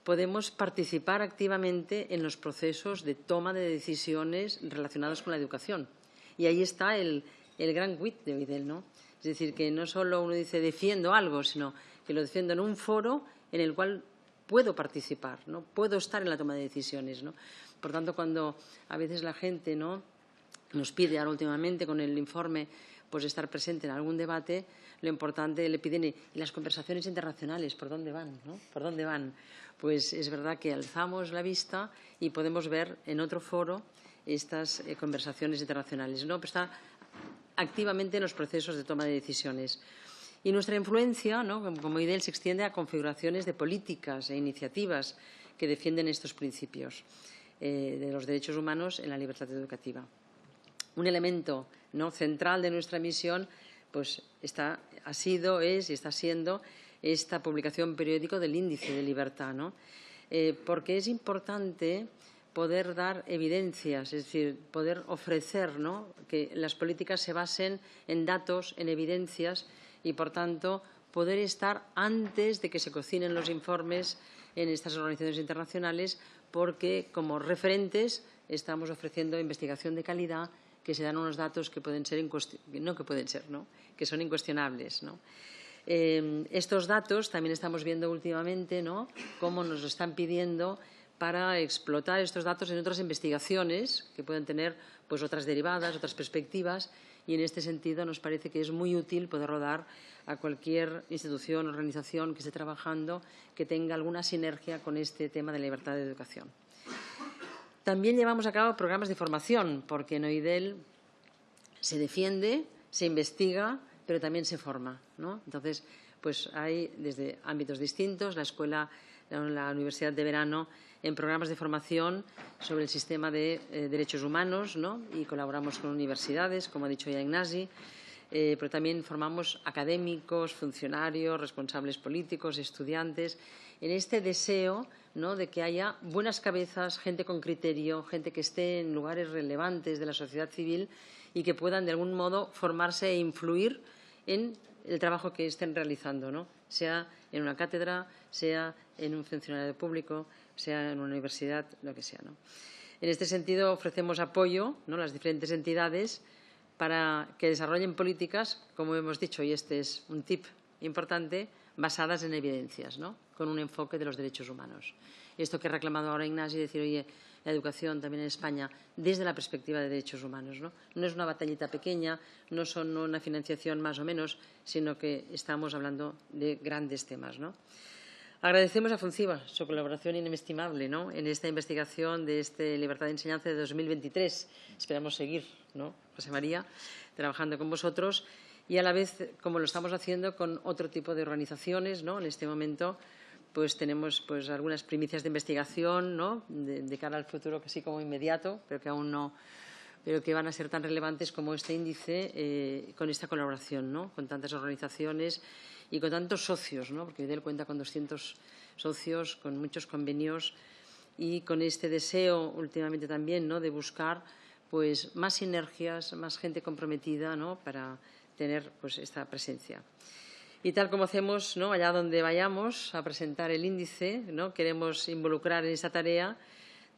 podemos participar activamente en los procesos de toma de decisiones relacionados con la educación. Y ahí está el gran quid de OIDEL, ¿no? Es decir, que no solo uno dice defiendo algo, sino que lo defiendo en un foro en el cual puedo participar, ¿no?, puedo estar en la toma de decisiones, ¿no? Por tanto, cuando a veces la gente, ¿no?, nos pide ahora últimamente con el informe pues estar presente en algún debate, lo importante le piden, ¿y las conversaciones internacionales por dónde van, ¿no? ¿Por dónde van? Pues es verdad que alzamos la vista y podemos ver en otro foro estas conversaciones internacionales, ¿no?, pero está activamente en los procesos de toma de decisiones. Y nuestra influencia, ¿no?, como IDEL, se extiende a configuraciones de políticas e iniciativas que defienden estos principios de los derechos humanos en la libertad educativa. Un elemento, ¿no?, central de nuestra misión pues ha sido, es y está siendo esta publicación periódica del Índice de Libertad, ¿no?, porque es importante poder dar evidencias, es decir, poder ofrecer, ¿no?, que las políticas se basen en datos, en evidencias y, por tanto, poder estar antes de que se cocinen los informes en estas organizaciones internacionales, porque como referentes estamos ofreciendo investigación de calidad, que se dan unos datos que pueden ser, que son incuestionables, ¿no? Estos datos también estamos viendo últimamente, ¿no?, cómo nos lo están pidiendo para explotar estos datos en otras investigaciones que pueden tener pues otras derivadas, otras perspectivas, y en este sentido nos parece que es muy útil poder rodar a cualquier institución o organización que esté trabajando que tenga alguna sinergia con este tema de la libertad de educación. También llevamos a cabo programas de formación, porque en OIDEL se defiende, se investiga, pero también se forma, ¿no? Entonces, pues hay desde ámbitos distintos, la escuela, la Universidad de Verano, en programas de formación sobre el sistema de derechos humanos, ¿no? Y colaboramos con universidades, como ha dicho ya Ignasi, pero también formamos académicos, funcionarios, responsables políticos, estudiantes, en este deseo, ¿no?, de que haya buenas cabezas, gente con criterio, gente que esté en lugares relevantes de la sociedad civil y que puedan de algún modo formarse e influir en el trabajo que estén realizando, ¿no? Sea en una cátedra, sea en un funcionario público, sea en una universidad, lo que sea, ¿no? En este sentido, ofrecemos apoyo, ¿no?, a las diferentes entidades para que desarrollen políticas, como hemos dicho, y este es un tip importante, basadas en evidencias, ¿no?, con un enfoque de los derechos humanos. Esto que ha reclamado ahora Ignasi, decir, oye, la educación también en España desde la perspectiva de derechos humanos, ¿no? No es una batallita pequeña, no son una financiación más o menos, sino que estamos hablando de grandes temas, ¿no? Agradecemos a FUNCIVA su colaboración inestimable, ¿no?, en esta investigación de Libertad de Enseñanza de 2023. Esperamos seguir, ¿no?, José María, trabajando con vosotros y a la vez, como lo estamos haciendo con otro tipo de organizaciones, ¿no? En este momento pues tenemos pues algunas primicias de investigación, ¿no?, de cara al futuro, que sí como inmediato, pero que aún no, pero que van a ser tan relevantes como este índice con esta colaboración, ¿no?, con tantas organizaciones y con tantos socios, ¿no?, porque UIDEL cuenta con 200 socios, con muchos convenios y con este deseo últimamente también, ¿no?, de buscar pues más sinergias, más gente comprometida, ¿no?, para tener pues esta presencia. Y tal como hacemos, ¿no?, allá donde vayamos a presentar el índice, ¿no?, queremos involucrar en esta tarea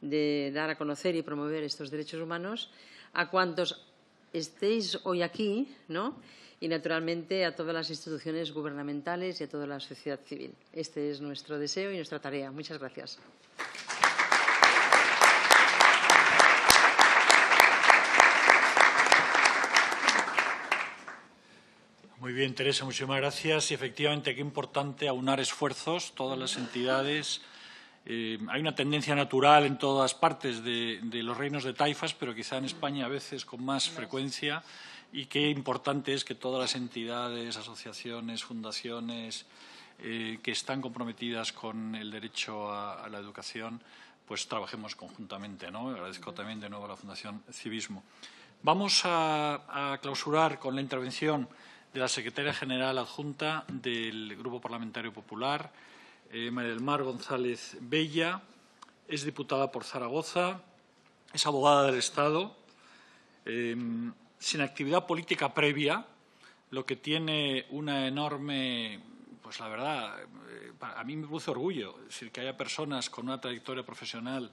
de dar a conocer y promover estos derechos humanos a cuantos estéis hoy aquí, ¿no?, y, naturalmente, a todas las instituciones gubernamentales y a toda la sociedad civil. Este es nuestro deseo y nuestra tarea. Muchas gracias.
Muy bien, Teresa, muchísimas gracias. Y, efectivamente, qué importante aunar esfuerzos, todas las entidades. Hay una tendencia natural en todas partes de los reinos de taifas, pero quizá en España a veces con más frecuencia. Y qué importante es que todas las entidades, asociaciones, fundaciones que están comprometidas con el derecho a la educación, pues trabajemos conjuntamente, ¿no? Agradezco también de nuevo a la Fundación Civismo. Vamos a clausurar con la intervención de la Secretaria General Adjunta del Grupo Parlamentario Popular, María del Mar González Bella. Es diputada por Zaragoza, es abogada del Estado, sin actividad política previa, lo que tiene una enorme, pues la verdad, a mí me produce orgullo, es decir, que haya personas con una trayectoria profesional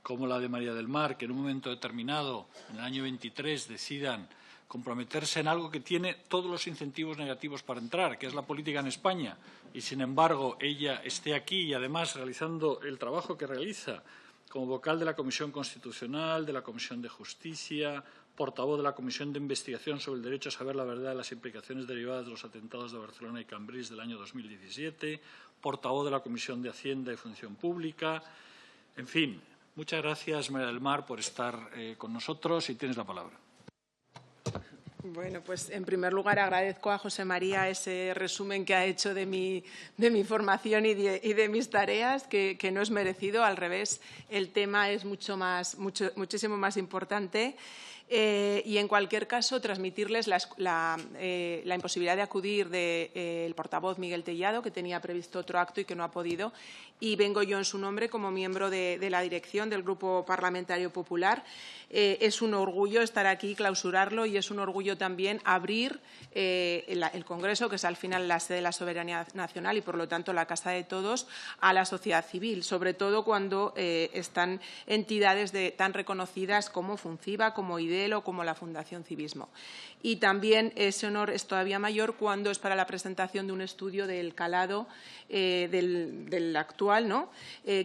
como la de María del Mar, que en un momento determinado, en el año 23, decidan comprometerse en algo que tiene todos los incentivos negativos para entrar, que es la política en España, y, sin embargo, ella esté aquí y, además, realizando el trabajo que realiza como vocal de la Comisión Constitucional, de la Comisión de Justicia, portavoz de la Comisión de Investigación sobre el Derecho a Saber la Verdad de las implicaciones derivadas de los atentados de Barcelona y Cambrils del año 2017, portavoz de la Comisión de Hacienda y Función Pública. En fin, muchas gracias, María del Mar, por estar con nosotros, y tienes la palabra.
Bueno, pues en primer lugar agradezco a José María ese resumen que ha hecho de mi formación y de mis tareas, que no es merecido, al revés, el tema es muchísimo más importante. Y, en cualquier caso, transmitirles la imposibilidad de acudir del portavoz Miguel Tellado, que tenía previsto otro acto y que no ha podido, y vengo yo en su nombre como miembro de la dirección del Grupo Parlamentario Popular. Es un orgullo estar aquí, clausurarlo, y es un orgullo también abrir el Congreso, que es al final la sede de la soberanía nacional y, por lo tanto, la casa de todos, a la sociedad civil, sobre todo cuando están entidades tan reconocidas como FUNCIVA, como IDEL o como la Fundación Civismo. Y también ese honor es todavía mayor cuando es para la presentación de un estudio del calado del actual, ¿no?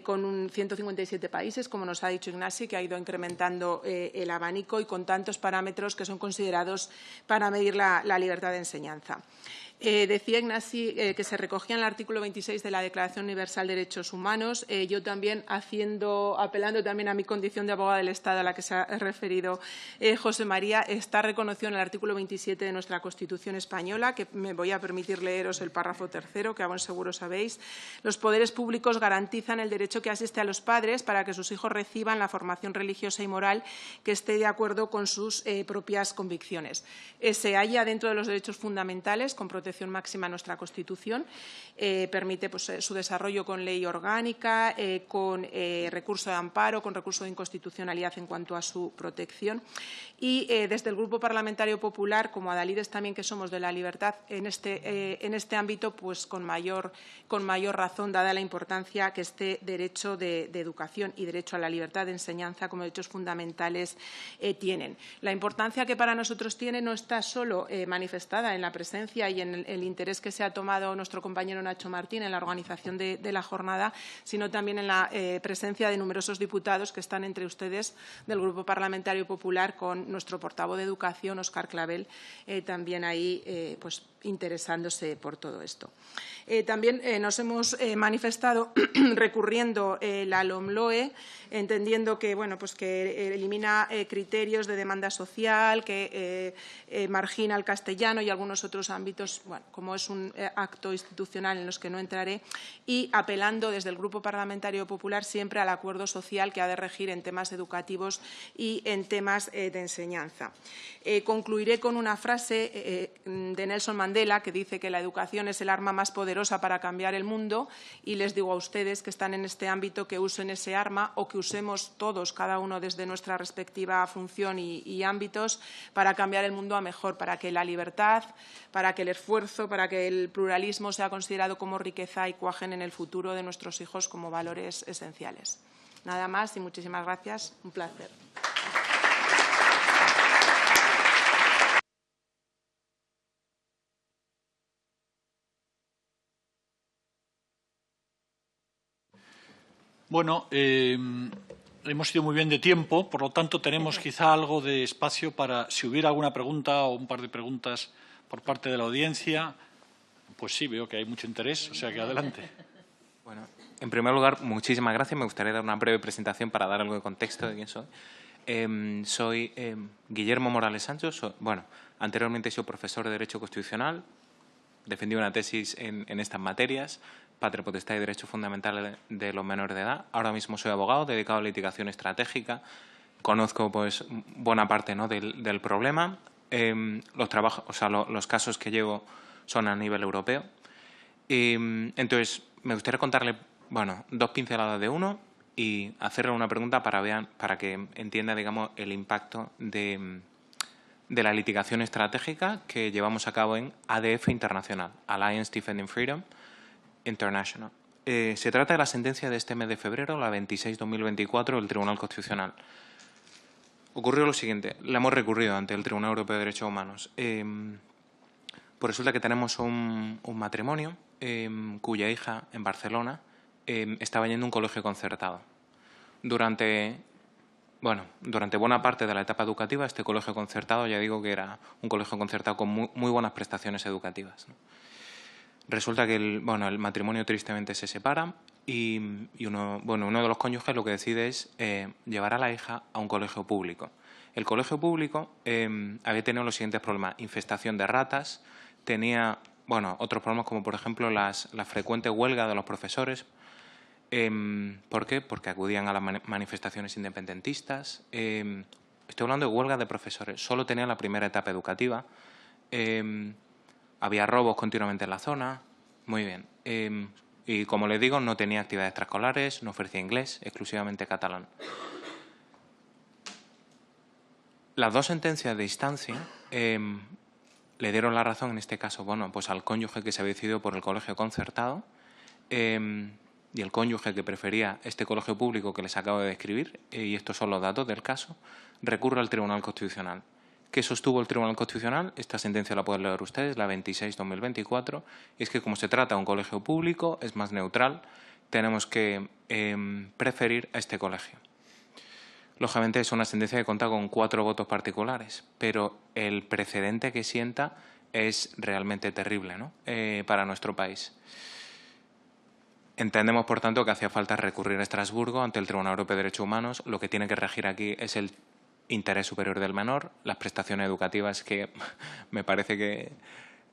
Con 157 países, como nos ha dicho Ignasi, que ha ido incrementando el abanico y con tantos parámetros que son considerados para medir la libertad de enseñanza. Decía Ignasi que se recogía en el artículo 26 de la Declaración Universal de Derechos Humanos. Yo también, apelando también a mi condición de abogada del Estado a la que se ha referido José María, está reconocido en el artículo 27 de nuestra Constitución española, que me voy a permitir leeros el párrafo tercero, que a buen seguro sabéis. Los poderes públicos garantizan el derecho que asiste a los padres para que sus hijos reciban la formación religiosa y moral que esté de acuerdo con sus propias convicciones. Se halla dentro de los derechos fundamentales, con protección máxima en nuestra Constitución, permite pues, su desarrollo con ley orgánica, con recurso de amparo, con recurso de inconstitucionalidad en cuanto a su protección. Y desde el Grupo Parlamentario Popular, como adalides también que somos de la libertad en este ámbito, pues con mayor razón, dada la importancia que este derecho de educación y derecho a la libertad de enseñanza como derechos fundamentales tienen. La importancia que para nosotros tiene no está solo manifestada en la presencia y en el interés que se ha tomado nuestro compañero Nacho Martín en la organización de la jornada, sino también en la presencia de numerosos diputados que están entre ustedes del Grupo Parlamentario Popular, con nuestro portavoz de Educación, Óscar Clavel, también ahí pues, interesándose por todo esto. También nos hemos manifestado recurriendo la LOMLOE, entendiendo que, bueno, pues que elimina criterios de demanda social, que margina el castellano y algunos otros ámbitos, bueno, como es un acto institucional en los que no entraré, y apelando desde el Grupo Parlamentario Popular siempre al acuerdo social que ha de regir en temas educativos y en temas de enseñanza. Concluiré con una frase de Nelson Mandela que dice que la educación es el arma más poderosa para cambiar el mundo, y les digo a ustedes que están en este ámbito que usen ese arma, o que usemos todos, cada uno desde nuestra respectiva función y ámbitos, para cambiar el mundo a mejor, para que la libertad, para que el esfuerzo, para que el pluralismo sea considerado como riqueza y cuajen en el futuro de nuestros hijos como valores esenciales. Nada más y muchísimas gracias. Un placer.
Bueno, hemos ido muy bien de tiempo, por lo tanto tenemos quizá algo de espacio para, si hubiera alguna pregunta o un par de preguntas por parte de la audiencia. Pues sí, veo que hay mucho interés, o sea que adelante.
Bueno, en primer lugar, muchísimas gracias. Me gustaría dar una breve presentación para dar algo de contexto de quién soy. Soy Guillermo Morales Sancho. Anteriormente he sido profesor de Derecho Constitucional, defendí una tesis en estas materias, patria potestad y derechos fundamentales de los menores de edad. Ahora mismo soy abogado dedicado a litigación estratégica. Conozco pues buena parte, ¿no?, del problema. Los casos que llevo son a nivel europeo. Entonces, me gustaría contarle, bueno, dos pinceladas de uno y hacerle una pregunta para que entienda, digamos, el impacto de la litigación estratégica que llevamos a cabo en ADF Internacional, Alliance Defending Freedom International. Se trata de la sentencia de este mes de febrero, la 26/2024, del Tribunal Constitucional. Ocurrió lo siguiente. La hemos recurrido ante el Tribunal Europeo de Derechos Humanos. Pues resulta que tenemos un matrimonio cuya hija en Barcelona estaba yendo a un colegio concertado. Durante buena parte de la etapa educativa, este colegio concertado, ya digo que era un colegio concertado con muy buenas prestaciones educativas, ¿no? Resulta que el matrimonio tristemente se separa y uno de los cónyuges lo que decide es llevar a la hija a un colegio público. El colegio público había tenido los siguientes problemas: infestación de ratas, tenía otros problemas como, por ejemplo, las frecuentes huelgas de los profesores. ¿Por qué? Porque acudían a las manifestaciones independentistas. Estoy hablando de huelgas de profesores. Solo tenían la primera etapa educativa. Había robos continuamente en la zona. Muy bien. Y, como les digo, no tenía actividades extraescolares, no ofrecía inglés, exclusivamente catalán. Las dos sentencias de instancia le dieron la razón, en este caso, pues al cónyuge que se había decidido por el colegio concertado, y el cónyuge que prefería este colegio público que les acabo de describir, y estos son los datos del caso, recurre al Tribunal Constitucional. ¿Qué sostuvo el Tribunal Constitucional? Esta sentencia la pueden leer ustedes, la 26/2024, y es que, como se trata de un colegio público, es más neutral, tenemos que preferir a este colegio. Lógicamente es una sentencia que cuenta con 4 votos particulares, pero el precedente que sienta es realmente terrible, ¿no? Para nuestro país. Entendemos, por tanto, que hacía falta recurrir a Estrasburgo ante el Tribunal Europeo de Derechos Humanos. Lo que tiene que regir aquí es el interés superior del menor, las prestaciones educativas, que me parece que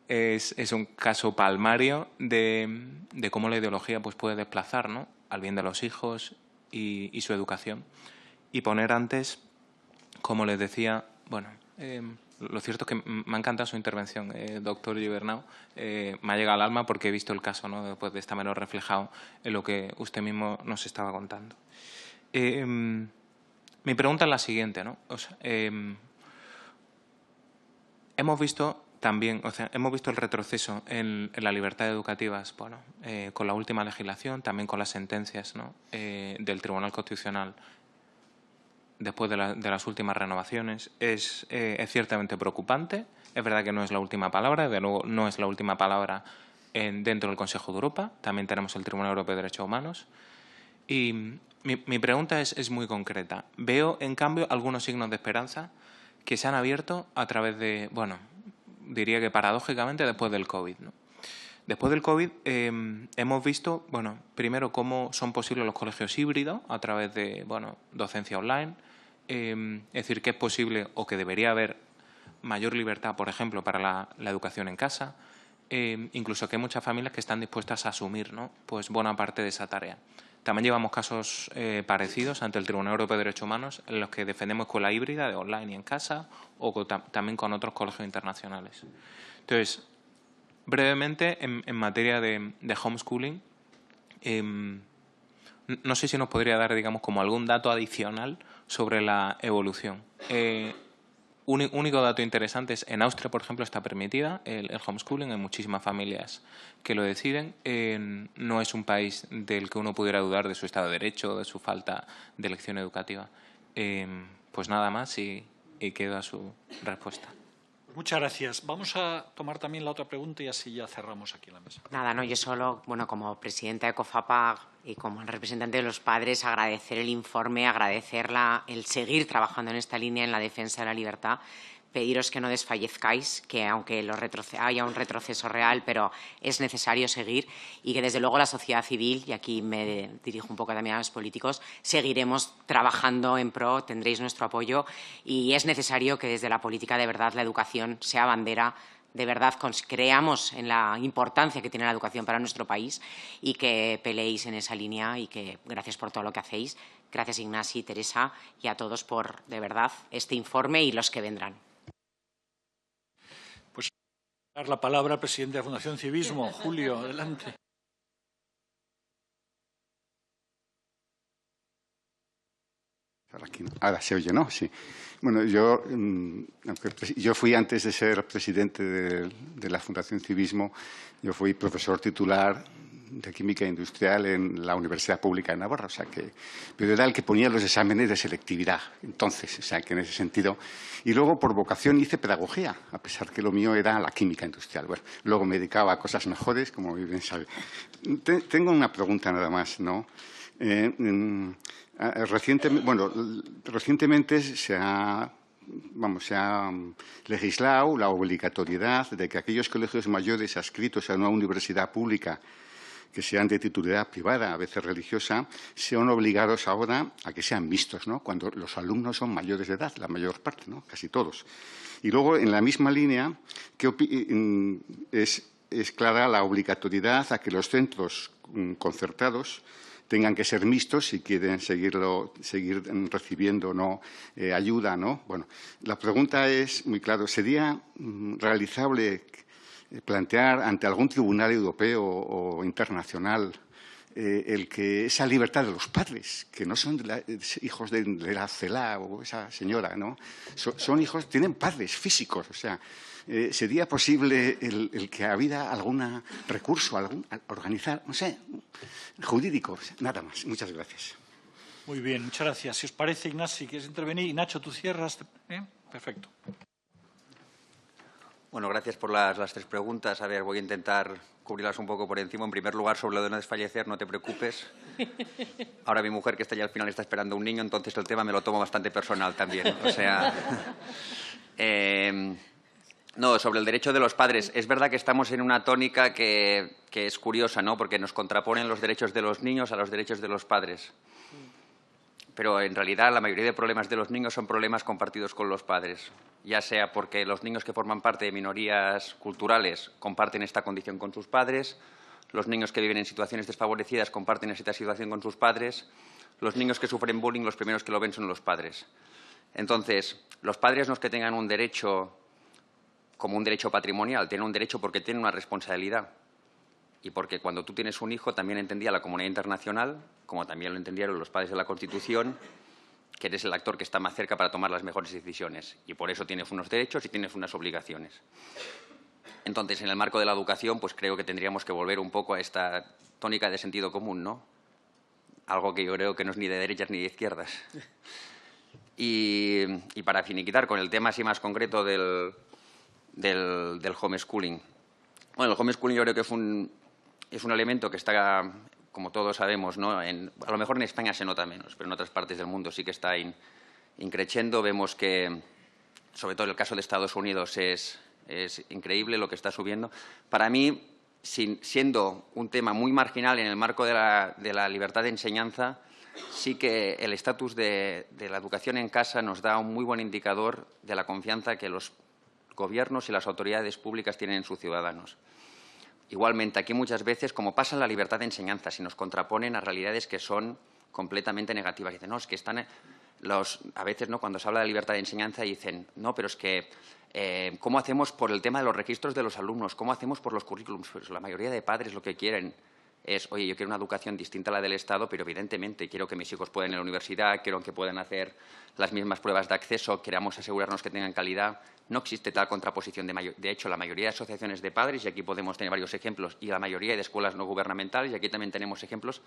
es un caso palmario de cómo la ideología pues, puede desplazar, ¿no?, al bien de los hijos y su educación. Y poner antes, como les decía, bueno, lo cierto es que me ha encantado su intervención, doctor Gibernau. Me ha llegado al alma porque he visto el caso, ¿no?, después de esta menor reflejado en lo que usted mismo nos estaba contando. Mi pregunta es la siguiente, ¿no? O sea, hemos visto también, hemos visto el retroceso en la libertad educativas, bueno, con la última legislación, también con las sentencias, ¿no?, del Tribunal Constitucional después de las últimas renovaciones. Es ciertamente preocupante. Es verdad que no es la última palabra, de luego no es la última palabra dentro del Consejo de Europa. También tenemos el Tribunal Europeo de Derechos Humanos. Y mi pregunta es muy concreta. Veo, en cambio, algunos signos de esperanza que se han abierto a través de, bueno, diría que paradójicamente después del COVID, ¿no? Después del COVID hemos visto, bueno, primero cómo son posibles los colegios híbridos a través de, bueno, docencia online. Es decir, que es posible o que debería haber mayor libertad, por ejemplo, para la educación en casa. Incluso que hay muchas familias que están dispuestas a asumir, ¿no?, pues buena parte de esa tarea. También llevamos casos parecidos ante el Tribunal Europeo de Derechos Humanos en los que defendemos escuela híbrida de online y en casa o también con otros colegios internacionales. Entonces, brevemente, en materia de homeschooling, no sé si nos podría dar, digamos, como algún dato adicional sobre la evolución. Único dato interesante es, en Austria, por ejemplo, está permitida el homeschooling, hay muchísimas familias que lo deciden. No es un país del que uno pudiera dudar de su Estado de Derecho, de su falta de elección educativa. Pues nada más y quedo a su respuesta.
Muchas gracias. Vamos a tomar también la otra pregunta y así ya cerramos aquí la mesa.
Nada, no, yo solo, bueno, como presidenta de COFAPAG y como representante de los padres, agradecer el informe, agradecer el seguir trabajando en esta línea en la defensa de la libertad, pediros que no desfallezcáis, que aunque haya un retroceso real, pero es necesario seguir y que desde luego la sociedad civil, y aquí me dirijo un poco también a los políticos, seguiremos trabajando en pro, tendréis nuestro apoyo y es necesario que desde la política de verdad la educación sea bandera. De verdad, creamos en la importancia que tiene la educación para nuestro país y que peleéis en esa línea y que gracias por todo lo que hacéis. Gracias, Ignasi, Teresa, y a todos por, de verdad, este informe y los que vendrán.
Pues dar la palabra al presidente de la Fundación Civismo. Julio, adelante.
Ahora se oye, ¿no? Sí. Bueno, yo fui, antes de ser presidente de la Fundación Civismo, yo fui profesor titular de Química Industrial en la Universidad Pública de Navarra, o sea que, pero era el que ponía los exámenes de selectividad, entonces, o sea que en ese sentido. Y luego, por vocación, hice pedagogía, a pesar que lo mío era la química industrial. Bueno, luego me dedicaba a cosas mejores, como bien sabe. Tengo una pregunta nada más, ¿no? Recientemente se ha legislado la obligatoriedad de que aquellos colegios mayores adscritos a una universidad pública que sean de titularidad privada, a veces religiosa, sean obligados ahora a que sean mixtos, ¿no?, cuando los alumnos son mayores de edad, la mayor parte, ¿no?, casi todos. Y luego, en la misma línea, es clara la obligatoriedad a que los centros concertados tengan que ser mixtos si quieren seguir recibiendo, ¿no?, ayuda, ¿no? Bueno, la pregunta es muy clara. ¿Sería realizable plantear ante algún tribunal europeo o internacional el que esa libertad de los padres, que no son hijos de la CELA o esa señora, ¿no?, son hijos, tienen padres físicos, o sea, ¿sería posible el que hubiera algún recurso, organizar, no sé, jurídico? Nada más. Muchas gracias.
Muy bien, muchas gracias. Si os parece, Ignasi, ¿quieres intervenir? Y Nacho, ¿tú cierras? Perfecto.
Bueno, gracias por las tres preguntas. A ver, voy a intentar cubrirlas un poco por encima. En primer lugar, sobre lo de no desfallecer, no te preocupes. Ahora mi mujer, que está ya al final, está esperando un niño, entonces el tema me lo tomo bastante personal también. O sea, No, sobre el derecho de los padres. Es verdad que estamos en una tónica que es curiosa, ¿no? Porque nos contraponen los derechos de los niños a los derechos de los padres. Pero en realidad la mayoría de problemas de los niños son problemas compartidos con los padres, ya sea porque los niños que forman parte de minorías culturales comparten esta condición con sus padres, los niños que viven en situaciones desfavorecidas comparten esta situación con sus padres, los niños que sufren bullying los primeros que lo ven son los padres. Entonces, los padres no es que tengan un derecho como un derecho patrimonial, tienen un derecho porque tienen una responsabilidad. Y porque cuando tú tienes un hijo también entendía la comunidad internacional, como también lo entendieron los padres de la Constitución, que eres el actor que está más cerca para tomar las mejores decisiones. Y por eso tienes unos derechos y tienes unas obligaciones. Entonces, en el marco de la educación, pues creo que tendríamos que volver un poco a esta tónica de sentido común, ¿no? Algo que yo creo que no es ni de derechas ni de izquierdas. Y para finiquitar con el tema así más concreto del homeschooling. Bueno, el homeschooling yo creo que es un elemento que está, como todos sabemos, ¿no? A lo mejor en España se nota menos, pero en otras partes del mundo sí que está increciendo. Vemos que, sobre todo en el caso de Estados Unidos, es increíble lo que está subiendo. Para mí, siendo un tema muy marginal en el marco de la libertad de enseñanza, sí que el estatus de la educación en casa nos da un muy buen indicador de la confianza que los gobiernos y las autoridades públicas tienen en sus ciudadanos. Igualmente, aquí muchas veces, como pasa en la libertad de enseñanza, si nos contraponen a realidades que son completamente negativas. Dicen, no, es que están a veces, ¿no?, cuando se habla de libertad de enseñanza, dicen, no, pero es que, ¿cómo hacemos por el tema de los registros de los alumnos? ¿Cómo hacemos por los currículums? Pues la mayoría de padres lo que quieren es, oye, yo quiero una educación distinta a la del Estado, pero evidentemente quiero que mis hijos puedan ir a la universidad, quiero que puedan hacer las mismas pruebas de acceso, queramos asegurarnos que tengan calidad. No existe tal contraposición. De hecho, la mayoría de asociaciones de padres, y aquí podemos tener varios ejemplos, y la mayoría de escuelas no gubernamentales, y aquí también tenemos ejemplos,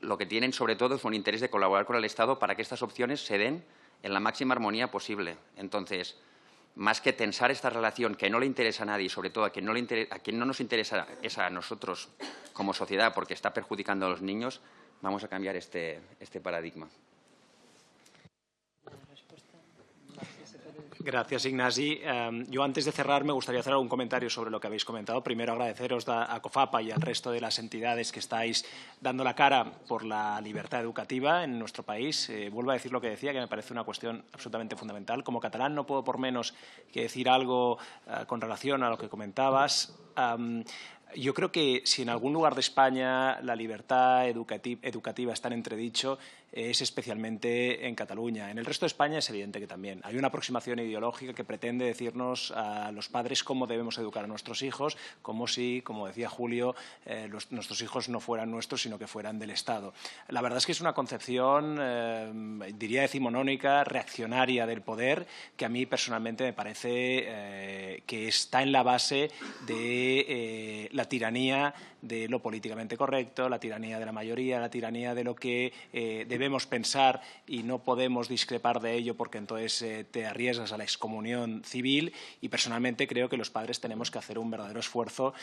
lo que tienen sobre todo es un interés de colaborar con el Estado para que estas opciones se den en la máxima armonía posible. Entonces, más que tensar esta relación que no le interesa a nadie y sobre todo a quien no nos interesa es a nosotros como sociedad porque está perjudicando a los niños, vamos a cambiar este paradigma.
Gracias, Ignasi. Yo, antes de cerrar, me gustaría hacer algún comentario sobre lo que habéis comentado. Primero, agradeceros a COFAPA y al resto de las entidades que estáis dando la cara por la libertad educativa en nuestro país. Vuelvo a decir lo que decía, que me parece una cuestión absolutamente fundamental. Como catalán no puedo por menos que decir algo con relación a lo que comentabas. Yo creo que si en algún lugar de España la libertad educativa está en entredicho, es especialmente en Cataluña. En el resto de España es evidente que también. Hay una aproximación ideológica que pretende decirnos a los padres cómo debemos educar a nuestros hijos, como si, como decía Julio, nuestros hijos no fueran nuestros, sino que fueran del Estado. La verdad es que es una concepción, diría decimonónica, reaccionaria del poder, que a mí personalmente me parece que está en la base de la tiranía de lo políticamente correcto, la tiranía de la mayoría, la tiranía de lo que debemos pensar y no podemos discrepar de ello porque entonces te arriesgas a la excomunión civil, y personalmente creo que los padres tenemos que hacer un verdadero esfuerzo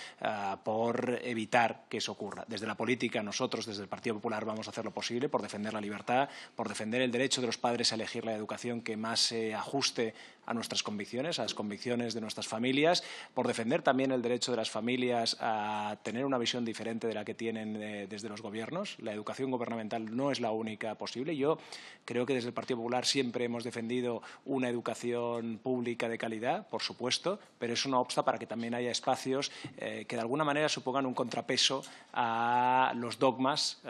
por evitar que eso ocurra. Desde la política, nosotros desde el Partido Popular vamos a hacer lo posible por defender la libertad, por defender el derecho de los padres a elegir la educación que más se ajuste a nuestras convicciones, a las convicciones de nuestras familias, por defender también el derecho de las familias a tener una visión diferente de la que tienen desde los gobiernos. La educación gubernamental no es la única posible. Yo creo que desde el Partido Popular siempre hemos defendido una educación pública de calidad, por supuesto, pero eso no obsta para que también haya espacios que de alguna manera supongan un contrapeso a los dogmas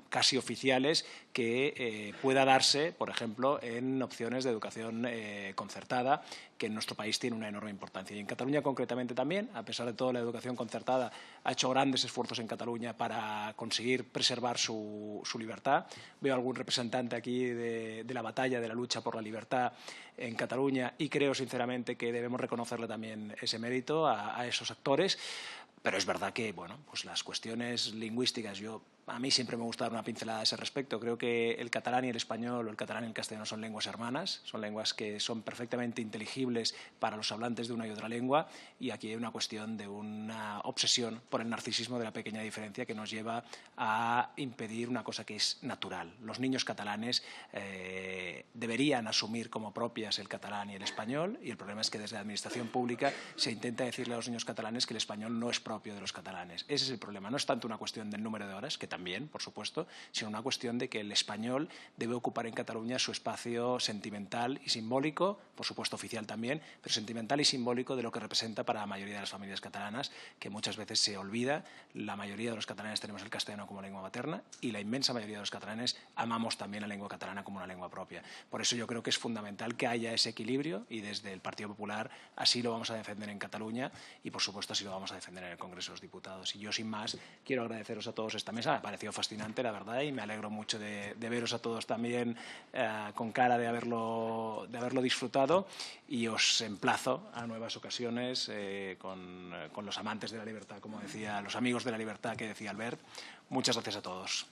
casi oficiales que pueda darse, por ejemplo, en opciones de educación concertada, que en nuestro país tiene una enorme importancia. Y en Cataluña concretamente también, a pesar de todo, la educación concertada ha hecho grandes esfuerzos en Cataluña para conseguir preservar su libertad. Veo algún representante aquí de la batalla, de la lucha por la libertad en Cataluña, y creo sinceramente que debemos reconocerle también ese mérito a esos actores. Pero es verdad que, bueno, pues las cuestiones lingüísticas, yo a mí siempre me gusta dar una pincelada a ese respecto. Creo que el catalán y el español o el catalán y el castellano son lenguas hermanas, son lenguas que son perfectamente inteligibles para los hablantes de una y otra lengua, y aquí hay una cuestión de una obsesión por el narcisismo de la pequeña diferencia que nos lleva a impedir una cosa que es natural. Los niños catalanes deberían asumir como propias el catalán y el español, y el problema es que desde la administración pública se intenta decirle a los niños catalanes que el español no es propio de los catalanes. Ese es el problema. No es tanto una cuestión del número de horas, que también, por supuesto, sino una cuestión de que el español debe ocupar en Cataluña su espacio sentimental y simbólico, por supuesto oficial también, pero sentimental y simbólico de lo que representa para la mayoría de las familias catalanas, que muchas veces se olvida. La mayoría de los catalanes tenemos el castellano como lengua materna y la inmensa mayoría de los catalanes amamos también la lengua catalana como una lengua propia. Por eso yo creo que es fundamental que haya ese equilibrio, y desde el Partido Popular así lo vamos a defender en Cataluña y, por supuesto, así lo vamos a defender en el Congreso de los Diputados. Y yo, sin más, quiero agradeceros a todos esta mesa. Me ha parecido fascinante, la verdad, y me alegro mucho de veros a todos también con cara de haberlo disfrutado, y os emplazo a nuevas ocasiones con los amantes de la libertad, como decía, los amigos de la libertad que decía Albert. Muchas gracias a todos.